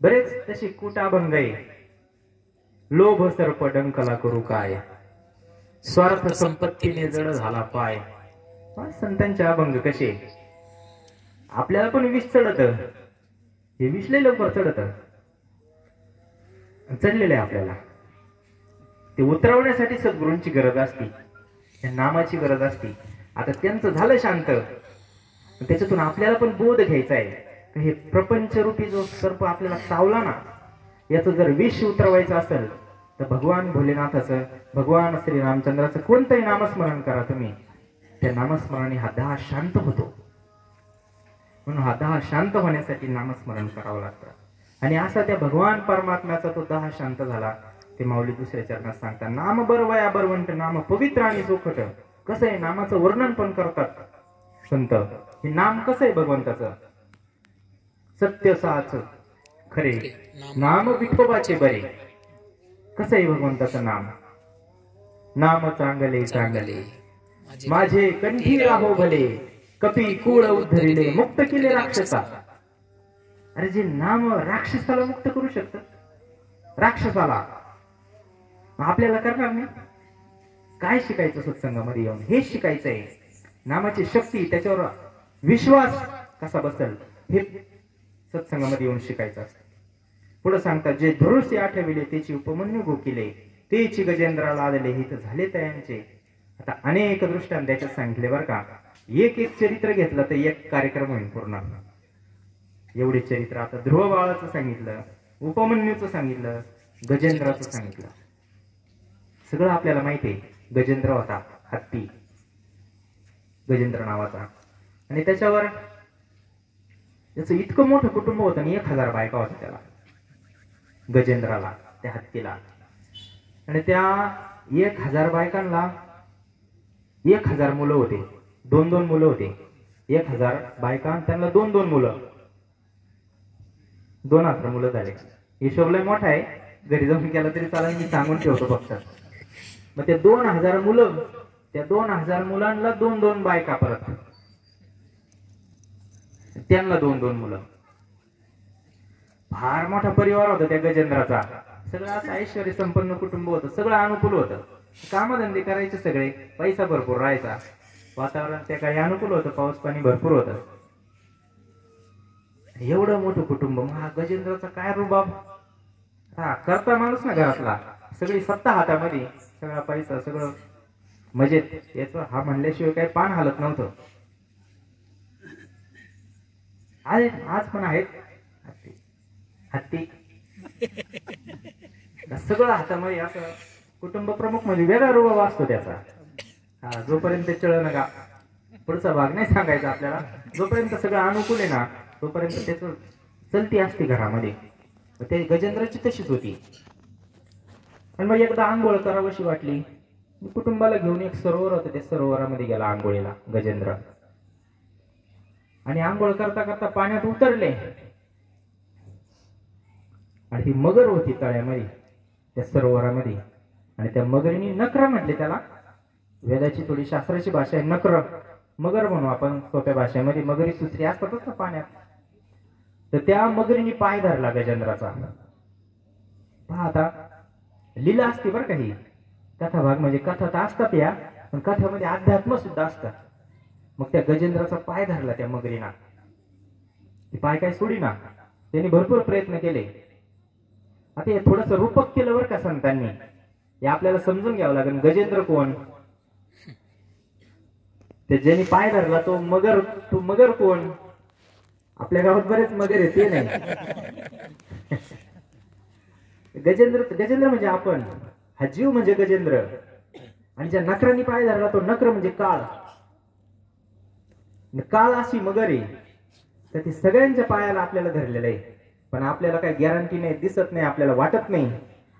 बरेच तशी कुटाभंग आहे. लोभ सर्प डंकला करू काय, स्वार्थ संपत्तीने जड झाला पाय. संतांचे अभंग कसे. आपल्याला पण विष चढत, हे विष लय लवकर चढत, चढलेलं आहे आपल्याला. ते उतरवण्यासाठी सद्गुरूंची गरज असते, त्या नामाची गरज असते. आता त्यांचं झालं शांत, त्याच्यातून आपल्याला पण बोध घ्यायचा आहे. हे प्रपंचरूपी जो सर्प आपल्याला चावला ना, याचं जर विष उतरवायचं असेल तर भगवान भोलेनाथाचं, भगवान श्री रामचंद्राचं कोणतंही नामस्मरण करा तुम्ही. त्या नामस्मरणाने हा दाह शांत होतो. म्हणून हा दाह शांत होण्यासाठी नामस्मरण करावं लागतं. आणि असा त्या भगवान परमात्म्याचा तो दाह शांत झाला. ते माऊली दुसऱ्या चरणात सांगतात, नाम बरवया बरवंट, नाम पवित्र आणि चोखट. कसं आहे, नामाचं वर्णन पण करतात संत. हे नाम कसं आहे भगवंताचं, सत्य साच खरे, नाम विठोबाचे बरे. कसं आहे भगवंताचं नाम. नाम चांगले चांगले माझे कंठी राहो भले, कपी कुळ उद्धरिले मुक्त केले राक्षसा. अरे जे नाम राक्षसाला मुक्त करू शकत, राक्षसाला, आपल्याला करणार नाही. काय शिकायचं सत्संगामध्ये येऊन, हेच शिकायचं आहे. नामाची शक्ती, त्याच्यावर विश्वास कसा बसेल हे सत्संगामध्ये येऊन शिकायचं असतं. पुढे सांगतात, जे धुरुसी आठविले त्याची उपमन्यू गोकिले, तेची गजेंद्राला आलेले हित झाले तयांचे. आता अनेक दृष्टांत त्याच्यात सांगितले बरं का. एक एक चरित्र घेतलं तर एक कार्यक्रम होईल पूर्ण. एवढे चरित्र. आता ध्रुव बाळाचं सांगितलं, उपमन्यूचं सांगितलं, गजेंद्राचं सांगितलं. सगळं आपल्याला माहिती आहे. गजेंद्र होता हत्ती, गजेंद्र नावाचा, आणि त्याच्यावर त्याचं इतकं मोठं कुटुंब होतं आणि 1000 बायका होत्या त्याला, गजेंद्राला, त्या हत्तीला. आणि त्या 1000 बायकांना 1000 मुलं होते, 2-2 मुलं होते. 1000 बायका, त्यांना 2-2 मुलं, 2000 मुलं झाले. हिशोब लय मोठा आहे, घरी जाऊन केला तरी चालेल, मी सांगून ठेवतो फक्त. मग ते 2000 मुलं, त्या 2000 मुलांना 2-2 बायका, परत त्यांना 2-2 मुलं. फार मोठा परिवार होता त्या गजेंद्राचा. सगळं असं ऐश्वर्य संपन्न कुटुंब होतं, सगळं अनुकूल होतं. कामधंदे करायचे सगळे, पैसा भरपूर राहायचा, वातावरण त्या काळी अनुकूल होतं, पाऊस पाणी भरपूर होतं. एवढं मोठं कुटुंब, मग हा गजेंद्राचा काय रुबाब. हा करता माणूस ना घरातला, सगळी सत्ता हातामध्ये, सगळा पैसा, सगळं मजेत. याच हा म्हणल्याशिवाय काही पान हालत नव्हतं. आज पण आहेत हत्ती, सगळं हातामध्ये. असं कुटुंब प्रमुख म्हणजे वेगळा रुबाब असतो त्याचा. हा जोपर्यंत चळ नका, पुढचा भाग नाही सांगायचा आपल्याला. जोपर्यंत सगळं अनुकूल आहे ना, तोपर्यंत त्याच चलती असते घरामध्ये. ते गजेंद्राची तशीच होती. आणि मग एकदा आंघोळ करावीशी वाटली, कुटुंबाला घेऊन एक सरोवर होतं, त्या सरोवरामध्ये गेला आंघोळीला गजेंद्र. आणि आंघोळ करता करता पाण्यात उतरले, आणि ही मगर होती तळ्यामध्ये, त्या सरोवरामध्ये. आणि त्या मगरीने नक्र म्हटले त्याला. वेदाची थोडी शास्त्राची भाषा आहे, नक्र, मगर म्हणू आपण सोप्या भाषेमध्ये. मगरी सुसरी असतातच ना पाण्यात. तर त्या मगरीने पाय धरला गजेंद्राचा. पहा आता लीला असते बरं का, ही कथा भाग म्हणजे कथा तर असतात या, पण कथेमध्ये अध्यात्म सुद्धा असतात. मग त्या गजेंद्राचा पाय धरला त्या मगरीना. ती पाय काय सोडी ना, त्यांनी भरपूर प्रयत्न केले. आता हे थोडस रूपक केलं बरं का संतांनी. हे आपल्याला समजून घ्यावं लागेल. गजेंद्र कोण, ते ज्यांनी पाय धरला तो मगर कोण. आपल्या गावात बरेच मगर आहे, ते नाही. गजेंद्र म्हणजे आपण, हा जीव म्हणजे गजेंद्र. आणि ज्या नकरांनी पाय धरला तो नकर म्हणजे काळ. काळ अशी मगर आहे, तर ते सगळ्यांच्या पायाला आपल्याला धरलेलं आहे. पण आपल्याला काही गॅरंटी नाही, दिसत नाही, आपल्याला वाटत नाही.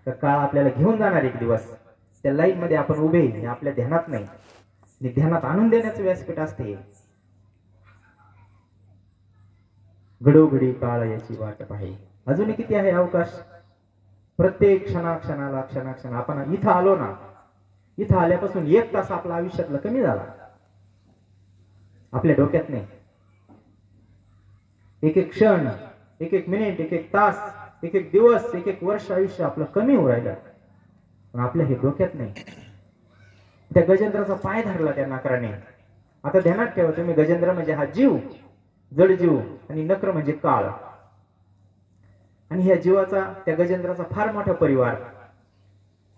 तर काळ आपल्याला घेऊन जाणार एक दिवस. त्या लाईन मध्ये आपण उभे, हे आपल्या ध्यानात नाही. ध्यानात आणून देण्याचं व्यासपीठ असते. घडोघडी काळ याची वाट पाहे. अजूनही किती आहे अवकाश. प्रत्येक क्षणाला क्षण आपण इथं आलो ना, इथं आल्यापासून 1 तास आपला आयुष्यातला कमी झाला. आपल्या डोक्यात नाही. एक एक क्षण, एक एक मिनिट, एक एक तास, एक एक दिवस, एक एक वर्ष आयुष्य आपलं कमी होऊ राहिलं, पण आपल्या हे डोक्यात नाही. त्या गजेंद्राचा पाय धरला त्या नकराने. आता ध्यानात ठेवा तुम्ही, गजेंद्र म्हणजे हा जीव, जड जीव, आणि नकर म्हणजे काळ. आणि ह्या जीवाचा, त्या गजेंद्राचा फार मोठा परिवार.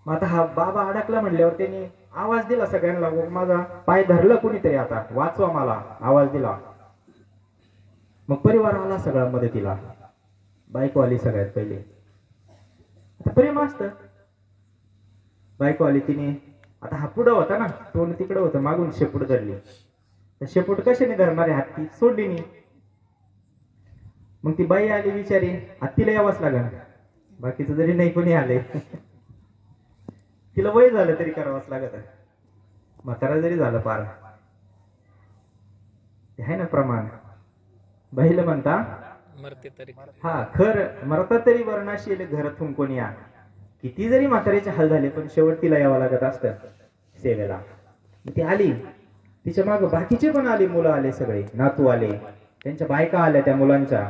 मग आता हा बाबा अडकला म्हणल्यावर त्यांनी आवाज दिला सगळ्यांना, माझा पाय धरला कुणीतरी, आता वाचवा मला, आवाज दिला. मग परिवार आला सगळा मदतीला. बायको आली सगळ्यात पहिले. आता प्रेम असतं. बायको आली, तिने आता हा पुढं होता ना, तोंड तिकडं होतं, मागून शेपूट धरली. तर शेपूट कशाने धरणारे, हत्ती सोडली नाही. मग ती बाई आली विचारी, हत्तीला यावंच लागल, बाकीचं जरी नाही कोणी आले. तिला वय झालं तरी करावंच लागत, म्हातारा जरी झालं पार. आहे ना प्रमाण. बाईला म्हणता मरते तरी, हा खर मरता तरी वर्णाशी घर थुंकून या. किती जरी म्हातारीचे हाल झाले, पण शेवट तिला यावं लागत असतं सेवेला. ती आली, तिच्या माग बाकीचे पण आले, मुलं आले, सगळे नातू आले, त्यांच्या बायका आल्या त्या मुलांच्या.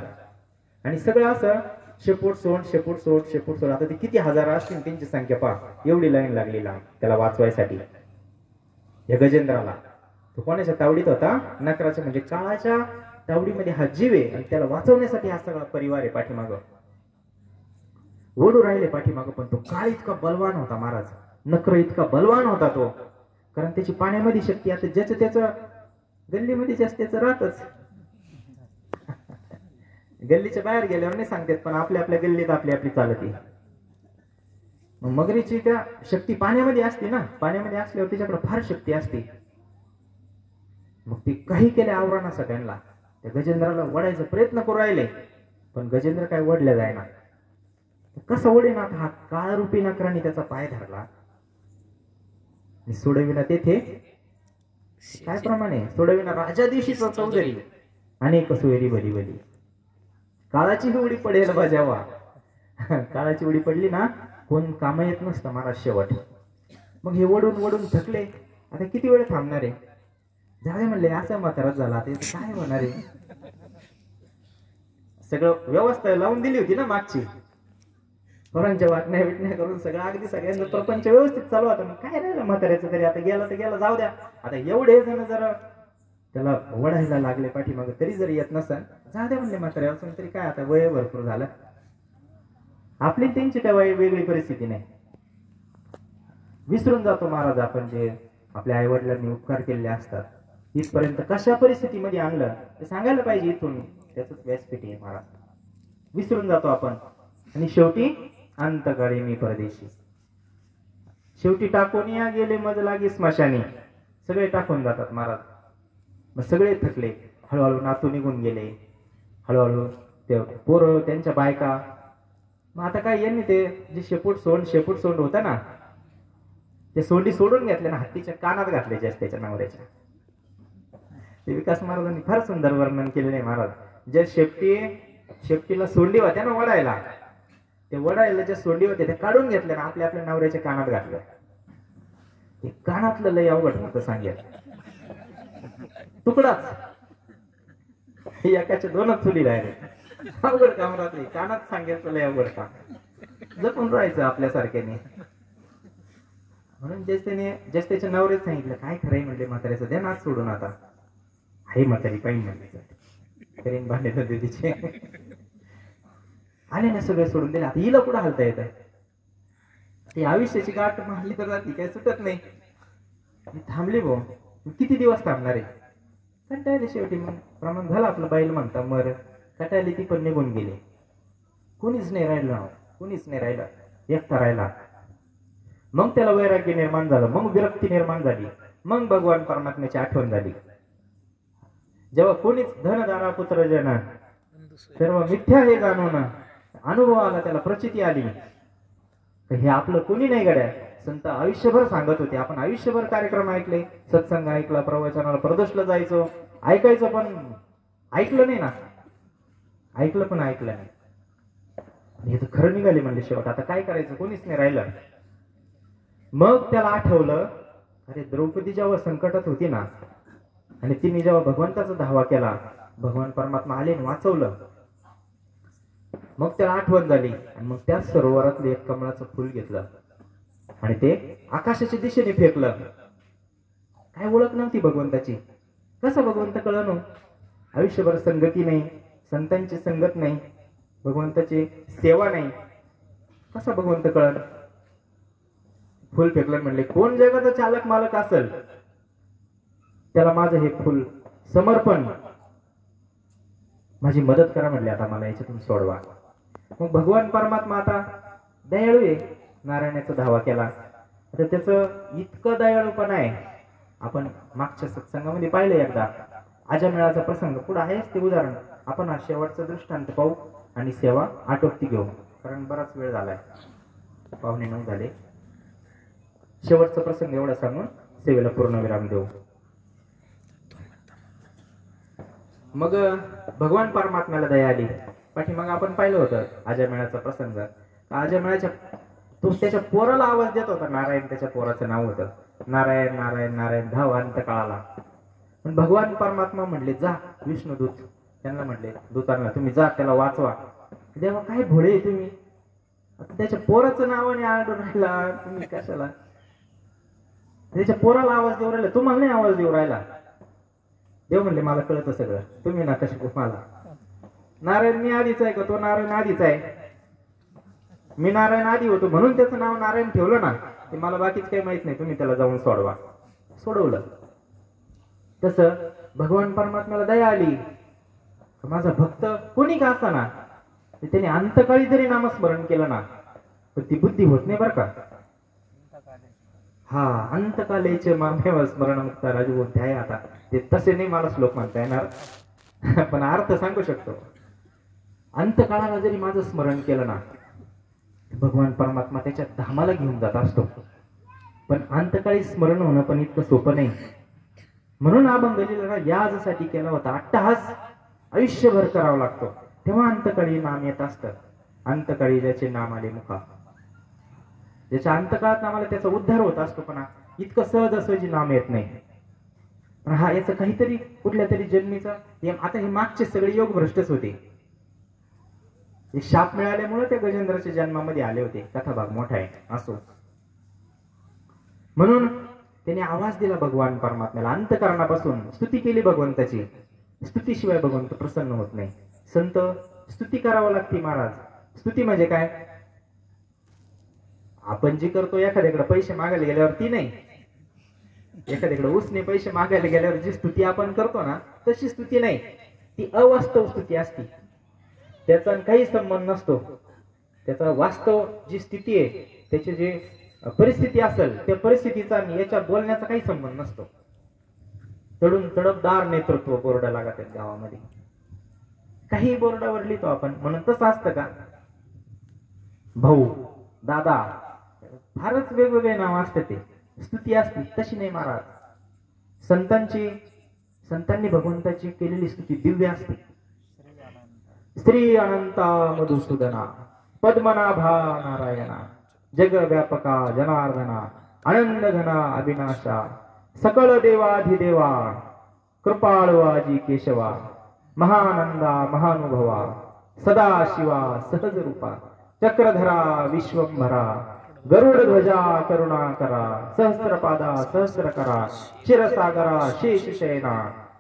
आणि सगळं असं शेपूट सोड, शेपूट सोड, शेपूट सोड. आता ते किती हजार असतील त्यांची संख्या पहा. एवढी लाईन लागली त्याला वाचवायसाठी. या गजेंद्राला, तो कोणाच्या तावडीत होता, नकराच्या म्हणजे काळाच्या तावडीमध्ये हा जीव आहे. आणि त्याला वाचवण्यासाठी हा सगळा परिवार आहे पाठीमाग. ओढू राहिले पाठीमाग. पण तो काळ इतका बलवान होता महाराज, नकर इतका बलवान होता तो, कारण त्याची पाण्यामध्ये शक्ती. आता ज्याचं त्याचं गल्लीमध्ये जास्त त्याचं राहतच. गल्लीच्या बाहेर गेल्यावर नाही सांगतात, पण आपल्या आपल्या गल्लीत आपली आपली चालती. मगरीची त्या शक्ती पाण्यामध्ये असते ना, पाण्यामध्ये असल्यावर तिच्याकडे फार शक्ती असते. मग ती काही केल्या आवराना सगळ्यांना. त्या गजेंद्राला वडायचा प्रयत्न करू राहिले, पण गजेंद्र काय वडल्या जायना. कसं वडेना, हा काळरूपी नकराने त्याचा पाय धरला. सोडविना तेथे काय प्रमाणे सोडविना राजा दिवशीचा चौधरी अनेक सोयरी भली भली. काळाची उडी पडेल बजावा. काळाची उडी पडली ना कोण काम येत नसतं महाराज शेवट. मग हे वडून वडून थकले. आता किती वेळ थांबणार आहे. झाले म्हणले असं म्हाताराच झाला ते काय होणार आहे. सगळं व्यवस्था लावून दिली होती ना मागची. पोरांच्या वाटण्या विटण्या करून सगळं अगदी सगळ्यांचं प्रपंच व्यवस्थित चालू होता. मग काय राहिलं म्हाताऱ्याचं तरी. आता गेला तर गेला जाऊ द्या. आता एवढे जण जरा त्याला वडायला लागले पाठीमाग तरी जरी येत नसेल जाऊ द्या म्हणले म्हाताऱ्या असून तरी काय आता वय भरपूर झालं. आपली त्यांची काय वेगळी परिस्थिती नाही. विसरून जातो महाराज आपण जे आपल्या आई वडिलांनी उपकार केलेले असतात. इथपर्यंत कशा परिस्थितीमध्ये आणलं ते सांगायला पाहिजे इथून. त्याच व्यासपीठ आहे महाराज. विसरून जातो आपण. आणि शेवटी अंतकाळी मी परदेशी. शेवटी टाकून या गेले मज लागे स्मशानी. सगळे टाकून जातात महाराज. मग सगळे थकले. हळूहळू नातू निघून गेले. हळूहळू ते पोरं त्यांच्या बायका. मग आता काय यांनी ते जे शेपूट सोंड होतं ना ते सोंडी सोडून घेतले ना हत्तीच्या कानात घातले जास्त त्याच्या नवऱ्याच्या. ते विकास महाराजांनी फार सुंदर वर्णन केलेलं आहे महाराज. ज्या शेपटीला सोंडी होत्या ना वडायला ते वडायला ज्या सोंडी होत्या त्या काढून घेतल्या ना आपल्या नवऱ्याच्या कानात घातल्या. ते कानातलं लय अवघड होतं सांगेल. तुकडाच एकाच्या दोनच चुली राहिले. अवघड काम राहते. कानात सांगायचं लय अवघड काम. जपून राहायचं आपल्यासारख्याने. म्हणून जस त्याच्या नवऱ्याच सांगितलं काय खरंय म्हणले म्हाताऱ्याचं द्या नाच सोडून आता. आहे म्हातारी पाहिजे म्हणले करीन भांडे नदी तिचे. आले ना सगळे सोडून दिले. आता हिला कुठं हालता येत आहे. ती आयुष्याची गाठ मारली तर जाती काही सुटत नाही. मी थांबले भाऊ. किती दिवस थांबणार आहे. कंटाळले शेवटी. मग प्रमाण झालं आपलं बैल म्हणता मर. कटायली ती पण निघून गेली. कोणीच नाही राहिलं. कोणीच नाही राहिलं. एकटा राहिला. मग त्याला वैराग्य निर्माण झालं. मग विरक्ती निर्माण झाली. मग भगवान परमात्म्याची आठवण झाली. जेव्हा कोणीच धनदारा पुत्र जन सर्व मिथ्या हे जाणून अनुभव आला त्याला प्रचिती आली हे आपलं कोणी नाही गड्या. संत आयुष्यभर सांगत होते. आपण आयुष्यभर कार्यक्रम ऐकले. सत्संग ऐकला. प्रवचनाला प्रदोषला जायचो. ऐकायचं पण ऐकलं नाही ना. ऐकलं पण ऐकलं नाही. हे तर खरं निघाले म्हणले शेवट. आता काय करायचं कोणीच नाही राहिलं. मग त्याला आठवलं अरे द्रौपदी जेव्हा संकटात होती ना आणि तिने जेव्हा भगवंताचा धावा केला भगवान परमात्मा आले वाचवलं. मग त्याला आठवण झाली. आणि मग त्या सरोवरातलं एक कमळाचं फुल घेतलं आणि ते आकाशाच्या दिशेने फेकलं. काय ओळख नव्हती भगवंताची. कसं भगवंत कळलं. आयुष्यभर संगती नाही. संतांची संगत नाही. भगवंताची सेवा नाही. कसा भगवंत कळलं. फुल फेकलं. म्हणले कोण जगाचा चालक मालक असेल त्याला माझं हे फुल समर्पण. माझी मदत करा म्हणले. आता मला याच्यातून सोडवा. मग भगवान परमात्मा आता दयाळू आहे. नारायणाचा धावा केला. आता त्याचं इतकं दयाळूपण आहे. आपण मागच्या सत्संगामध्ये पाहिलं एकदा. अजमेळाचा प्रसंग पुढे आहेच ते उदाहरण. आपण हा शेवटचा दृष्टांत पाहू आणि सेवा आटोपती घेऊ कारण बराच वेळ झालाय. 8:45 झाले. शेवटचा प्रसंग एवढा सांगून सेवेला पूर्ण विराम देऊ. मग भगवान परमात्म्याला दया आली. पाठीमाग आपण पाहिलं होतं अजमेळाचा प्रसंग. अजमेळाच्या तो त्याच्या पोराला आवाज देत होता. नारायण त्याच्या पोराचं नाव होतं. नारायण नारायण नारायण धाव अंत काळाला. पण भगवान परमात्मा म्हणले जा विष्णुदूत त्यांना म्हणले दूतांना तुम्ही जा त्याला वाचवा. देवा काय भोळे तुम्ही. आता त्याच्या पोराचं नावाने आढळून राहिला तुम्ही कशाला. त्याच्या पोराला आवाज देऊ राहिला तुम्हाला नाही आवाज देऊ राहिला. देव म्हणले मला कळतं सगळं तुम्ही ना कशी मला. नारायण मी आधीच आहे का तो नारायण आधीच आहे. मी नारायण आधी होतो म्हणून त्याचं नाव नारायण ठेवलं ना. ते मला बाकीच काही माहित नाही. तुम्ही त्याला जाऊन सोडवा. सोडवलं. तसं भगवान परमात्म्याला दया आली. माझा भक्त कोणी का असताना त्याने अंतकाळी जरी नामस्मरण केलं ना तर ती बुद्धी होत नाही बरं का. हा अंतकालेचे मामेव स्मरण मुक्त राजबोध आहे. आता ते तसे नाही मला श्लोक म्हणता येणार पण अर्थ सांगू शकतो. अंतकाळाला जरी माझं स्मरण केलं ना भगवान परमात्मा त्याच्या धामाला घेऊन जात असतो. पण अंतकाळी स्मरण होणं पण इतकं सोपं नाही. म्हणून अभंग लिहिला याजसाठी केला होता. अट्टहास आयुष्यभर करावा लागतो, तेव्हा अंतकाळी नाम येत असतं. अंतकाळी ज्याचे नाम आले मुखा, ज्याच्या अंतकाळात नामाला त्याचा उद्धार होत असतो, पण इतकं सहजासहजी नाम येत नाही. पण हा याचं काहीतरी कुठल्या तरी जन्मीचा आता हे मागचे सगळे योग भ्रष्टच होते. हे शाप मिळाल्यामुळे ते गजेंद्राच्या जन्मामध्ये आले होते. कथाभाग मोठा आहे असो. म्हणून त्याने आवाज दिला भगवान परमात्म्याला. अंतःकरणापासून स्तुती केली भगवंताची. स्तुतीशिवाय भगवंत प्रसन्न होत नाही. संत स्तुती करावं लागते महाराज. स्तुती म्हणजे काय? आपण जी करतो एखाद्याकडे पैसे मागायला गेल्यावर ती नाही, एखाद्याकडे उसने पैसे मागायला गेल्यावर जी स्तुती आपण करतो ना, तशी स्तुती नाही. ती अवास्तव स्तुती असते. त्याचा काही संबंध नसतो. त्याचा वास्तव जी स्थिती आहे, त्याची जी परिस्थिती असेल, त्या परिस्थितीचा याच्या बोलण्याचा काही संबंध नसतो. तडून तडपदार नेतृत्व बोर्ड लागत गावामध्ये. काही बोर्डावर लिहितो आपण, म्हणून तसं असतं का? भाऊ, दादा, फारच वेगवेगळे नाव असते. ते स्तुती असते. तशी नाही महाराज. संतांनी भगवंताची केलेली स्तुती दिव्य असते. श्री अनंता मधुसूदना पद्मनाभा नारायणा जगव्यापका जनार्दना आनंद घना अविनाशा सकळ देवाधिदेवा कृपाळू आजी केशवा महानंदा महानुभवा सदाशिवा सहज रूपा चक्रधरा विश्वंभरा गरुड ध्वजा करुणाकरा सहस्रपादा सहस्रकरा क्षीरसागरा शेषशयना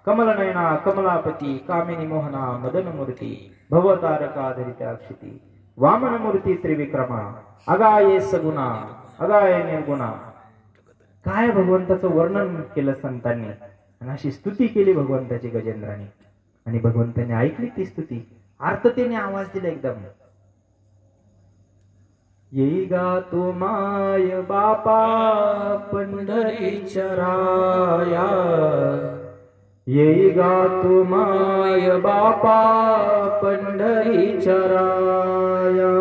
कमलनयना कमलापती कामिनी मोहना मदनमूर्ती भवतारकाधरिता क्षिती वामनमूर्ती त्रिविक्रमा अगाये सगुणा अगाये निर्गुणा. काय भगवंताचं वर्णन केलं संतांनी आणि अशी स्तुती केली भगवंताची गजेंद्राने. आणि भगवंताने ऐकली ती स्तुती. आर्ततेने आवाज दिला एकदम. येई गा तो माय बापा पंढरीच्या राया, येई गा तो माय बापा पंढरीच्या राया.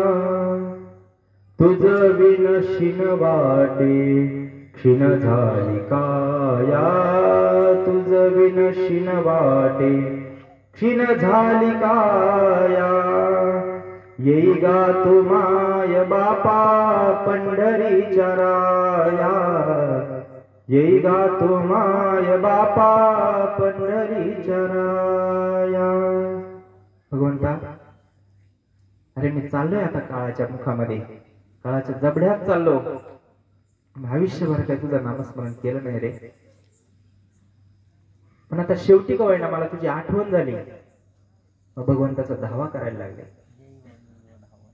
तुझ विनशीन वाटे क्षीण झाली काया, तुझ विनशीन वाटे क्षीण झाली काया. येई गा तू माय बापा पंढरीच्या राया, येई गा तू माय बापा पंढरीच्या राया. भगवंता, अरे मी चाललोय आता काळाच्या मुखामध्ये, काळाच्या जबड्यात चाललो. आयुष्यभर काय तुझं नामस्मरण केलं नाही रे, पण आता शेवटी का होईना मला तुझी आठवण झाली. भगवंताचा धावा करायला लागले.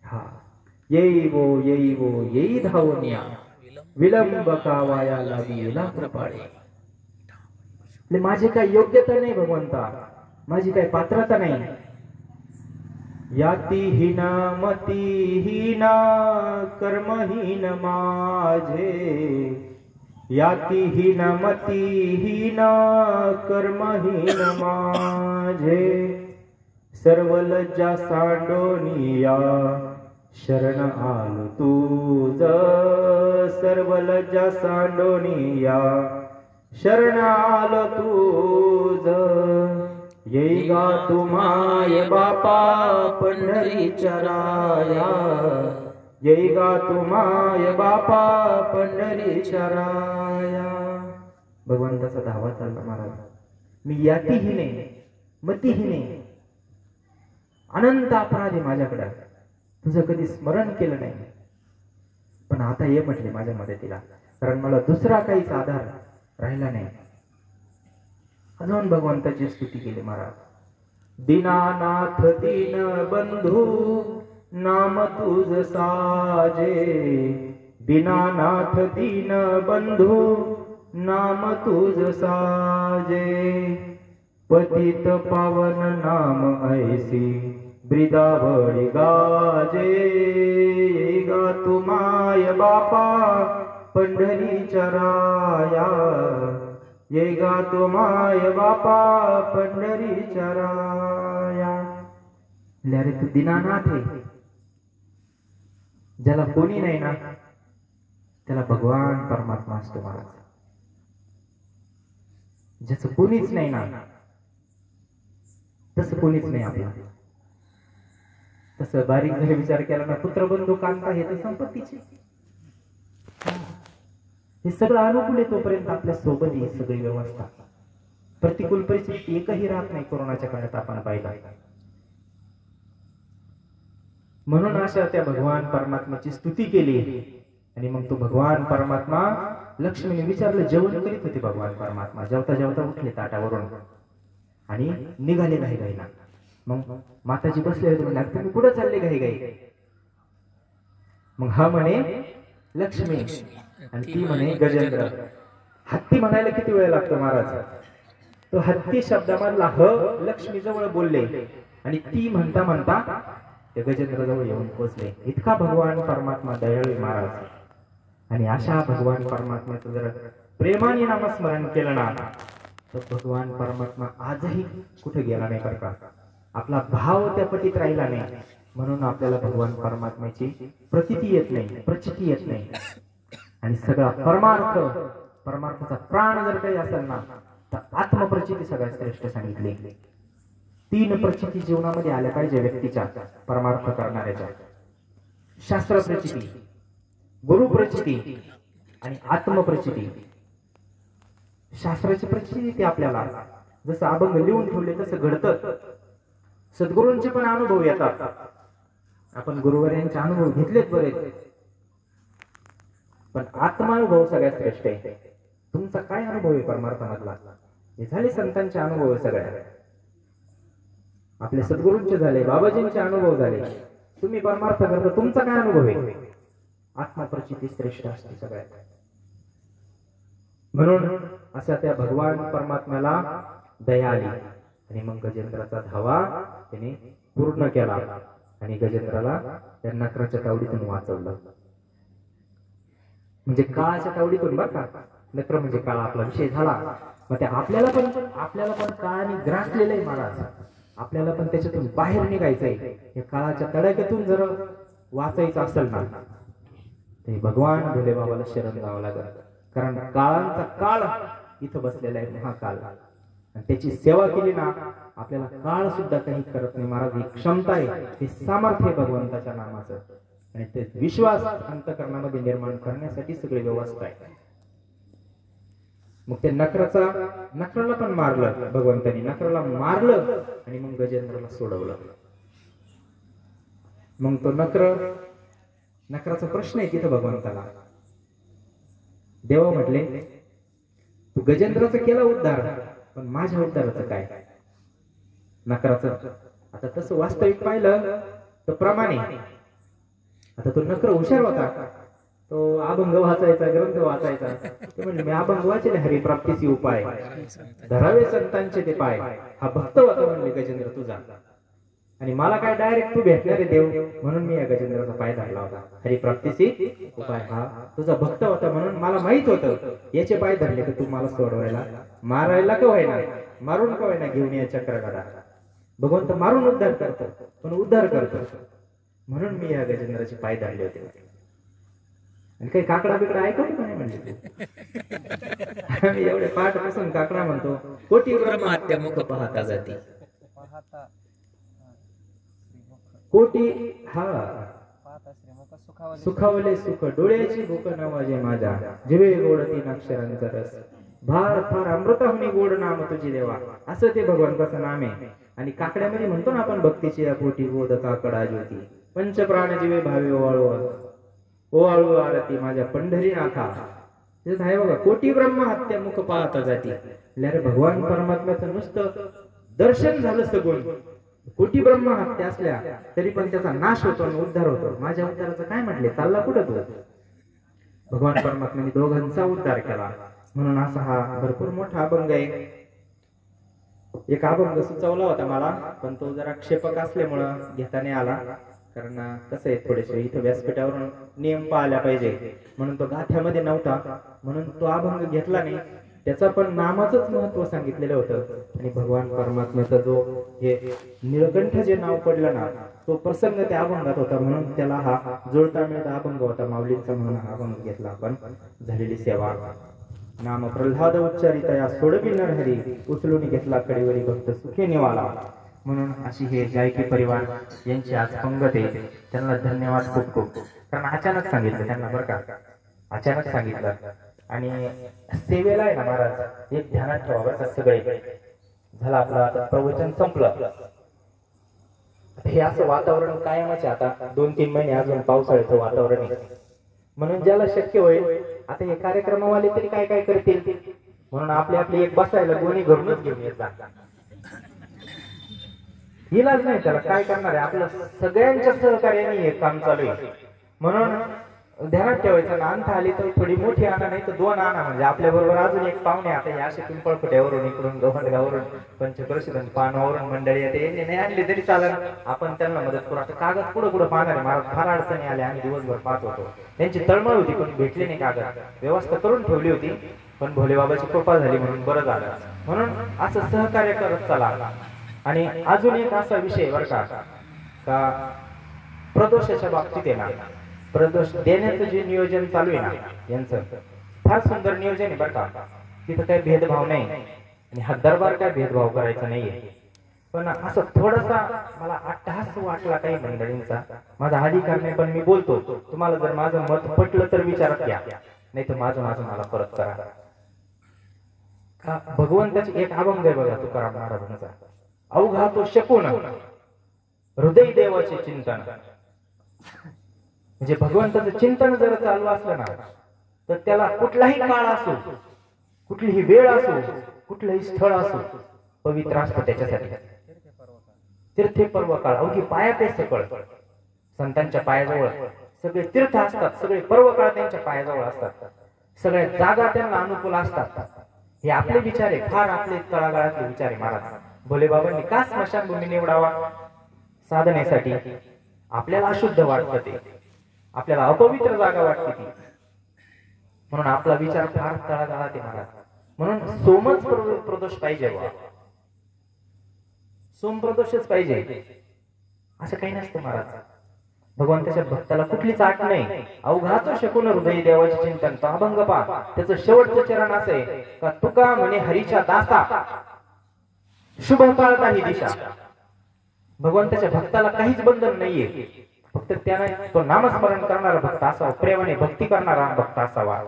हा, येई वो येई धावून या, विलंब का वाया लागेला कृपाळे. माझी काही योग्यता नाही भगवंता, माझी काही पात्रता नाही. यातीहीन मतीहीन कर्महीन माझे, यातीहीन मतीहीन कर्महीन माझे. सर्व लज्जा सांडोनिया शरण आलो तुझ, सर्व लज्जा सांडोनिया शरण आलो तुझ. येई गा तू माय बापा पंढरीच्या राया, येई गा तू माय बापा पंढरीच्या राया. भगवंताचा धावा चालला महाराज. मी यातीहीने मतीहीने अनंत अपराधी माझ्याकडे, तुझं कधी स्मरण केलं नाही. पण आता ये म्हटले माझ्या मदतीला, कारण मला दुसरा काहीच आधार राहिला नाही. अजून भगवंताची स्तुती केली महाराज. दीनानाथ दीन बंधू नाम तुझ साजे, दीनानाथ दीन बंधू नाम तुझ साजे. पतित पावन नाम ऐसी ब्रिदावळी गाजे. गा तू माय बापा पंढरीच्या राया, ये गा तू माय बापा पंढरीच्या राया. अरे तू दीनानाथ आहे, ज्याला कोणी नाही ना, त्याला भगवान परमात्मा असतो महाराज. ज्याचं कोणीच नाही ना, तसं कोणीच नाही आपला. तसं बारीक जरी विचार केला ना, पुत्रबंधू कांता हे तर संपत्तीचे, हे सगळं अनुकूल आहे तोपर्यंत आपल्या सोबत ही सगळी व्यवस्था. प्रतिकूल परिस्थिती एकही राहत नाही. कोरोनाच्या काळात आपण पाहिला. म्हणून अशा त्या भगवान परमात्म्याची स्तुती केली. आणि मग तो भगवान परमात्मा लक्ष्मीने विचारलं, जेवण करीत होते भगवान परमात्मा. जेवता जेवता उठले ताटावरून आणि निघाले घाई घाईला. मग माताजी बसले होते, म्हणजे तुम्ही कुठं चालले घाई घाई? मग हा म्हणे लक्ष्मी आणि ती म्हणे गजेंद्र. हत्ती म्हणायला किती वेळ लागतो महाराज? तो हत्ती शब्दामधला ह लक्ष्मी जवळ बोलले आणि ती म्हणता म्हणता ते गजेंद्र जवळ येऊन पोहोचले. इतका भगवान परमात्मा दयाळू महाराज. आणि अशा भगवान परमात्म्याचं जर प्रेमाने नामस्मरण केलं ना, तर भगवान परमात्मा आजही कुठे गेला नाही बरं का. आपला भाव त्या पटीत राहिला नाही, म्हणून आपल्याला भगवान परमात्म्याची प्रतीती येत नाही, प्रचिती येत नाही. आणि सगळा परमार्थाचा प्राण जर काही असेल ना, तर आत्मप्रचिती सगळ्यात श्रेष्ठ सांगितली. 3 प्रचिती जीवनामध्ये आल्या पाहिजे व्यक्तीच्या, परमार्थ करणाऱ्याच्या. शास्त्र प्रचिती, गुरु प्रचिती आणि आत्मप्रचिती. शास्त्राची प्रचिती ती आपल्याला जसं अभंग लिहून ठेवले तसं घडतं. सद्गुरूंचे पण अनुभव येतात. आपण गुरुवर्यांचे अनुभव घेतलेत बरेच, पण आत्मानुभव सगळ्यात श्रेष्ठ आहे. तुमचा काय अनुभव आहे परमार्थामधला? हे झाले संतांचे अनुभव सगळ्या, आपले सद्गुरूंचे झाले, बाबाजींचे अनुभव झाले. तुम्ही परमार्थ करता, तुमचा काय अनुभव आहे? आत्मप्रचिती श्रेष्ठ असते सगळ्यात. म्हणून असा त्या भगवान परमात्म्याला दया आली आणि मग गजेंद्राचा धावा त्याने पूर्ण केला आणि गजेंद्राला त्या नकराच्या तावडीतून वाचवलं. म्हणजे काळाच्या तावडीतून बरं का. नक्र म्हणजे काळ आपला विषय झाला. मग ते आपल्याला पण काळाने ग्रासलेलं आहे महाराज. आपल्याला पण त्याच्यातून बाहेर निघायचंय. या काळाच्या तडाख्यातून जर वाचायचं असेल ना, ते भगवान भोले बाबाला शरण जावं लागेल. कारण काळांचा काळ इथं बसलेला आहे, महाकाल. आणि त्याची सेवा केली ना, आपल्याला काळ सुद्धा काही करत नाही महाराज. ही क्षमता आहे, हे सामर्थ्य आहे भगवंताच्या नामाचं. आणि ते विश्वास अंतःकरणामध्ये निर्माण करण्यासाठी सगळी व्यवस्था आहे. मग ते नकराला पण मारलं भगवंतानी, नकराला मारलं आणि मग गजेंद्राला सोडवलं. मग तो नकराचा प्रश्न आहे तिथं भगवंताला. देवा म्हटले, तू गजेंद्राचा केला उद्धार, पण माझ्या उद्धाराचं काय? नकराचं. आता तसं वास्तविक पाहिलं तर प्रमाणे, आता तो नकर हुशार होता, तो अभंग वाचायचा, ग्रंथ वाचायचा. ते म्हणजे मी अभंग वाचले, हरिप्राप्तीची उपाय धरावे संतांचे ते पाय. हा भक्त होता म्हणले गजेंद्र तुझा, आणि मला काय डायरेक्ट तू भेटणारे देव, म्हणून मी या गजेंद्राचा पाय धरला होता. हरिप्राप्तीची उपाय हा तुझा भक्त होता, म्हणून मला माहित होतं याचे पाय धरले तर तू मला सोडवायला, मारायला का व्हायना, मारून का व्हायना घेऊन या चक्रगडा. भगवंत मारून उद्धार करतो, पण उद्धार करतो, म्हणून मी या गजेंद्राचे पाय धरले होते. आणि काही काकडा बिकडा ऐकतो का नाही म्हणजे आम्ही एवढे पाठ पासून काकडा म्हणतो. कोटी ब्रह्मात्य मुख पाहता जाती, कोटी हा सुखावले सुख, डोळ्याची भूक नवाजे माझ्या, जिवे गोड 3 अक्षरांचा रस, भार फार अमृताहुनी गोड नाम तुझी देवा. असं ते भगवंताचं नाम आहे. आणि काकड्यामध्ये म्हणतो ना आपण, भक्तीची या कोटी गोद काकडा ज्योती, पंचप्राण जीवे भावे ओवाळू आरती माझ्या पंढरीनाथा. आहे बघा, कोटी ब्रह्म हत्या मुख पाहता जाती. अरे भगवान परमात्म्याचं नुसतं दर्शन झालं सगुण, कोटी ब्रह्म हत्या असल्या तरी पण त्याचा नाश होतो आणि उद्धार होतो. माझ्या उद्धाराचं काय म्हटले, चालला कुठं तू? भगवान परमात्म्याने दोघांचा उद्धार केला. म्हणून असा हा भरपूर मोठा अभंग आहे. एक अभंग सुचवला होता मला, पण तो जरा क्षेपक असल्यामुळं घेता नाही आला. कारण कसं आहे, थोडेसे इथं व्यासपीठावरून नियम पाळल्या पाहिजे, म्हणून तो गाथ्यामध्ये नव्हता, म्हणून तो अभंग घेतला नाही. त्याचा पण नामाचंच महत्व सांगितलेलं होतं. आणि भगवान परमात्म्याचा जो हे निळकंठ जे नाव पडलं ना, तो प्रसंग त्या अभंगात होता, म्हणून त्याला हा जुळता मिळता अभंग होता माऊलींचा, म्हणून हा अभंग घेतला आपण. झालेली सेवा. नाम प्रल्हाद उच्चारिता या सोडवी नरहरी, उचलून घेतला कडेवरी भक्त सुखी निवाला. म्हणून अशी हे गायकी परिवार यांची आज पंगत आहे. त्यांना धन्यवाद खूप खूप. कारण अचानक सांगितलं त्यांना, बरं का, अचानक सांगितलं. आणि सेवेला आहे ना महाराज, एक ध्यानात ठेवा बरं का सगळे. झालं आपलं आता प्रवचन संपलं. हे असं वातावरण कायमच आहे आता 2-3 महिने अजून पावसाळ्याचं वातावरण आहे. म्हणून ज्याला शक्य होईल, आता हे कार्यक्रमवाले तरी काय काय करतील, म्हणून आपली एक बसायला गोणी घरूनच घेऊन येत जातात. इलाज नाही त्याला, काय करणार आहे, आपलं सगळ्यांच्या सहकार्याने हे काम चालू आहे. म्हणून ध्यानात ठेवायचं ना, अंत आली तर थोडी मोठी आणा, नाही तर 2 आणा. म्हणजे आपल्या बरोबर अजून एक पाहुणे आता या असे पिंपळफुट्यावरून, इकडून गव्हाणगावरून, पंचकृषीतून, पानवावरून मंडळी येते. यांनी नाही आणली तरी चालेल, आपण त्यांना मदत करू. आता कागद पुढे पुढे पाहणार आहे महाराज, फार अडचणी आल्या. आम्ही दिवसभर पाहत होतो, त्यांची तळमळ होती पण भेटली नाही कागद. व्यवस्था करून ठेवली होती, पण भोलेबाबाची कृपा झाली म्हणून बरं झालं. म्हणून असं सहकार्य करत चला. आणि अजून एक असा विषय बरं का, प्रदोषाच्या बाबतीत आहे ना, प्रदोष देण्याचं जे नियोजन चालू आहे ना यांचं, फार सुंदर नियोजन आहे बरं का. तिथं काही भेदभाव नाही आणि हा दरबार काय भेदभाव करायचा नाहीये. पण असं थोडासा मला अट्टहास वाटला काही मंडळींचा. माझा अधिकार नाही, पण मी बोलतो. तुम्हाला जर माझं मत पटलं तर विचारात घ्या, नाही तर माझं मला परत करा. का भगवंताची एक अभंग आहे बघा तुकाराम महाराजांचा, अवघा तो शकून हृदय देवाचे चिंतन. म्हणजे भगवंताचं चिंतन जर चालू असलं ना, तर त्याला कुठलाही काळ असो, कुठलीही वेळ असो, कुठलंही स्थळ असो, पवित्र असतं त्याच्यासाठी. तीर्थे पर्व काळ अवघी पायाते सकळ, संतांच्या पायाजवळ सगळे तीर्थ असतात, सगळे पर्व काळ त्यांच्या पायाजवळ असतात, सगळ्या जागा त्यांना अनुकूल असतात. हे आपले विचार आहे, फार आपले तळागाळातले विचार आहे महाराज. भोलेबाबांनी का स्मशानभूमी निवडावा साधनेसाठी? आपल्याला अशुद्ध वाटतं ते, आपल्याला अपवित्र जागा वाटते ती, म्हणून आपला विचार फार तळागाळात आहे महाराज. म्हणून सोमच प्रदोष पाहिजे, सोम प्रदोषच पाहिजे, असं काही नसतं महाराज. भगवंताच्या भक्ताला कुठलीच आट नाही. अवघाच शकून हृदय देवाचे चिंतन. तो अभंग पहा, त्याचं शेवटचं चरण असं आहे का, तुका म्हणे हरीच्या दासा शुभ पाळता ही दिशा. भगवंताच्या भक्ताला काहीच बंधन नाहीये, फक्त त्याने तो नामस्मरण करणारा भक्त असावा, प्रेमाने भक्ती करणारा भक्त असावा.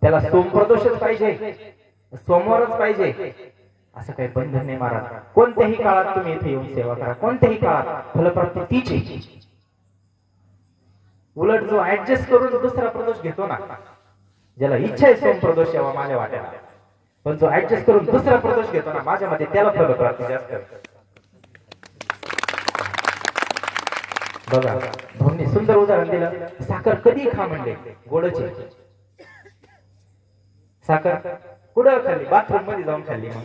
त्याला सोमप्रदोषच पाहिजे, सोमवारच पाहिजे, असं काही बंधन नाही महाराज. कोणत्याही काळात तुम्ही इथे येऊन सेवा करा, कोणत्याही काळात फलप्राप्ती तीच. उलट जो ऍडजस्ट करून दुसरा प्रदोष घेतो ना, ज्याला इच्छा आहे सोमप्रदोष यावा माझ्या वाट्याला, पण जो ऍडजस्ट करून दुसरा प्रदोष घेतो ना, माझ्या मध्ये त्याला फलप्राप्ती जास्त. बघा भाऊंनी सुंदर उदाहरण दिलं. साखर कधी खा म्हणले, गोडची साखर कुठं खाल्ली, बाथरूम मध्ये जाऊन खाल्ली, मग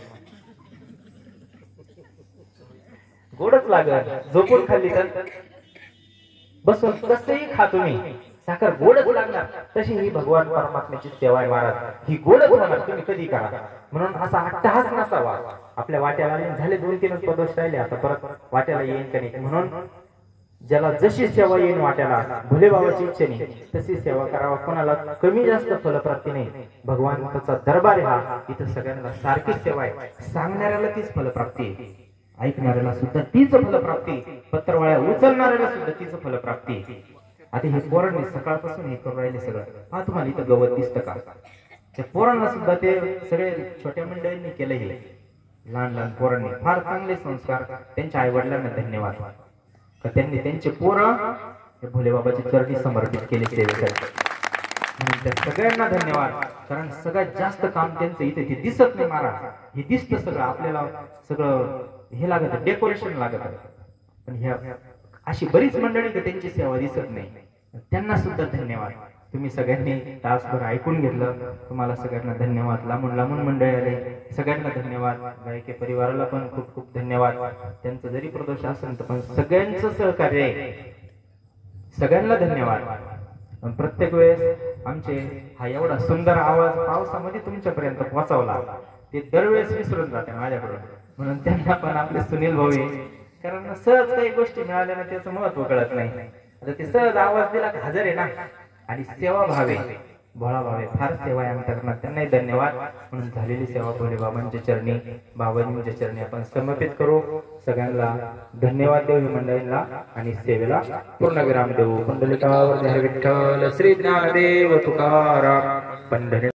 गोडच लागत. झोपून खाल्ली तर बसून कसंही खा तुम्ही, साखर गोडच लागणार. तशी ही भगवान परमात्म्याची सेवा आहे महाराज, ही गोडच होणार तुम्ही कधी करा. म्हणून असा अट्टहास नसावा. आपल्या वाट्याला झाले 2-3 प्रदोष राहिले, आता परत वाट्याला येईन का नाही. म्हणून ज्याला जशी सेवा येईन वाट्याला, भोलेबाबाची इच्छेने तशी सेवा करावा. कोणाला कमी जास्त फलप्राप्ती नाही. भगवानचा दरबार आहे हा, इथं सगळ्यांना सारखीच सेवा आहे. सांगणाऱ्याला तीच फलप्राप्ती आहे, ऐकणाऱ्याला सुद्धा तीच फलप्राप्ती, पत्रवाळ्या उचलणाऱ्याला सुद्धा तीच फलप्राप्ती. आता हे पोरांनी सकाळपासून हे करून राहिले सगळं. हा तुम्हाला इथं गवत दिसतं का? त्या पोरांना सुद्धा ते सगळे छोट्या मंडळींनी केलं. हे लहान पोरांनी फार चांगले संस्कार. त्यांच्या आई वडिलांना धन्यवाद का त्यांनी त्यांचे पोरं भोलेबाबाच्या चरणी समर्पित केले सेवेसाठी. त्या सगळ्यांना धन्यवाद. कारण सगळ्यात जास्त काम त्यांचं इथे ते दिसत नाही महाराज, हे दिसतं सगळं. आपल्याला सगळं हे लागत, डेकोरेशन लागत, पण ह्या अशी बरीच मंडळी तर त्यांची सेवा दिसत नाही. त्यांना सुद्धा धन्यवाद. तुम्ही सगळ्यांनी तासभर ऐकून घेतलं, तुम्हाला सगळ्यांना धन्यवाद. लांबून मंडळी आले, सगळ्यांना धन्यवाद. गायके परिवाराला पण खूप खूप धन्यवाद. त्यांचं जरी प्रदोष असेल तर पण सगळ्यांचं सहकार्य आहे, सगळ्यांना धन्यवाद. आणि प्रत्येक वेळेस आमचे हा एवढा सुंदर आवाज पावसामध्ये तुमच्यापर्यंत पोहोचवला ते दरवेळेस विसरून जाते माझ्याकडून. म्हणून त्यांना पण आपले सुनील भाऊ आहे. कारण सहज काही गोष्टी मिळाल्या ना त्याचं महत्व कळत नाही. आता ते सहज आवाज दिला हजर आहे ना. आणि सेवा भावे भोळा भावे फार सेवा आहे अंतकरणात. त्यांनाही धन्यवाद. म्हणून झालेली सेवा भोले बाबांच्या चरणी बाबांच्या चरणी आपण समर्पित करू. सगळ्यांना धन्यवाद देऊ मंडळींना आणि सेवेला पूर्णविराम देऊ. पुंडलिकावर विठ्ठल श्री ज्ञानदेव तुकाराम पंढरी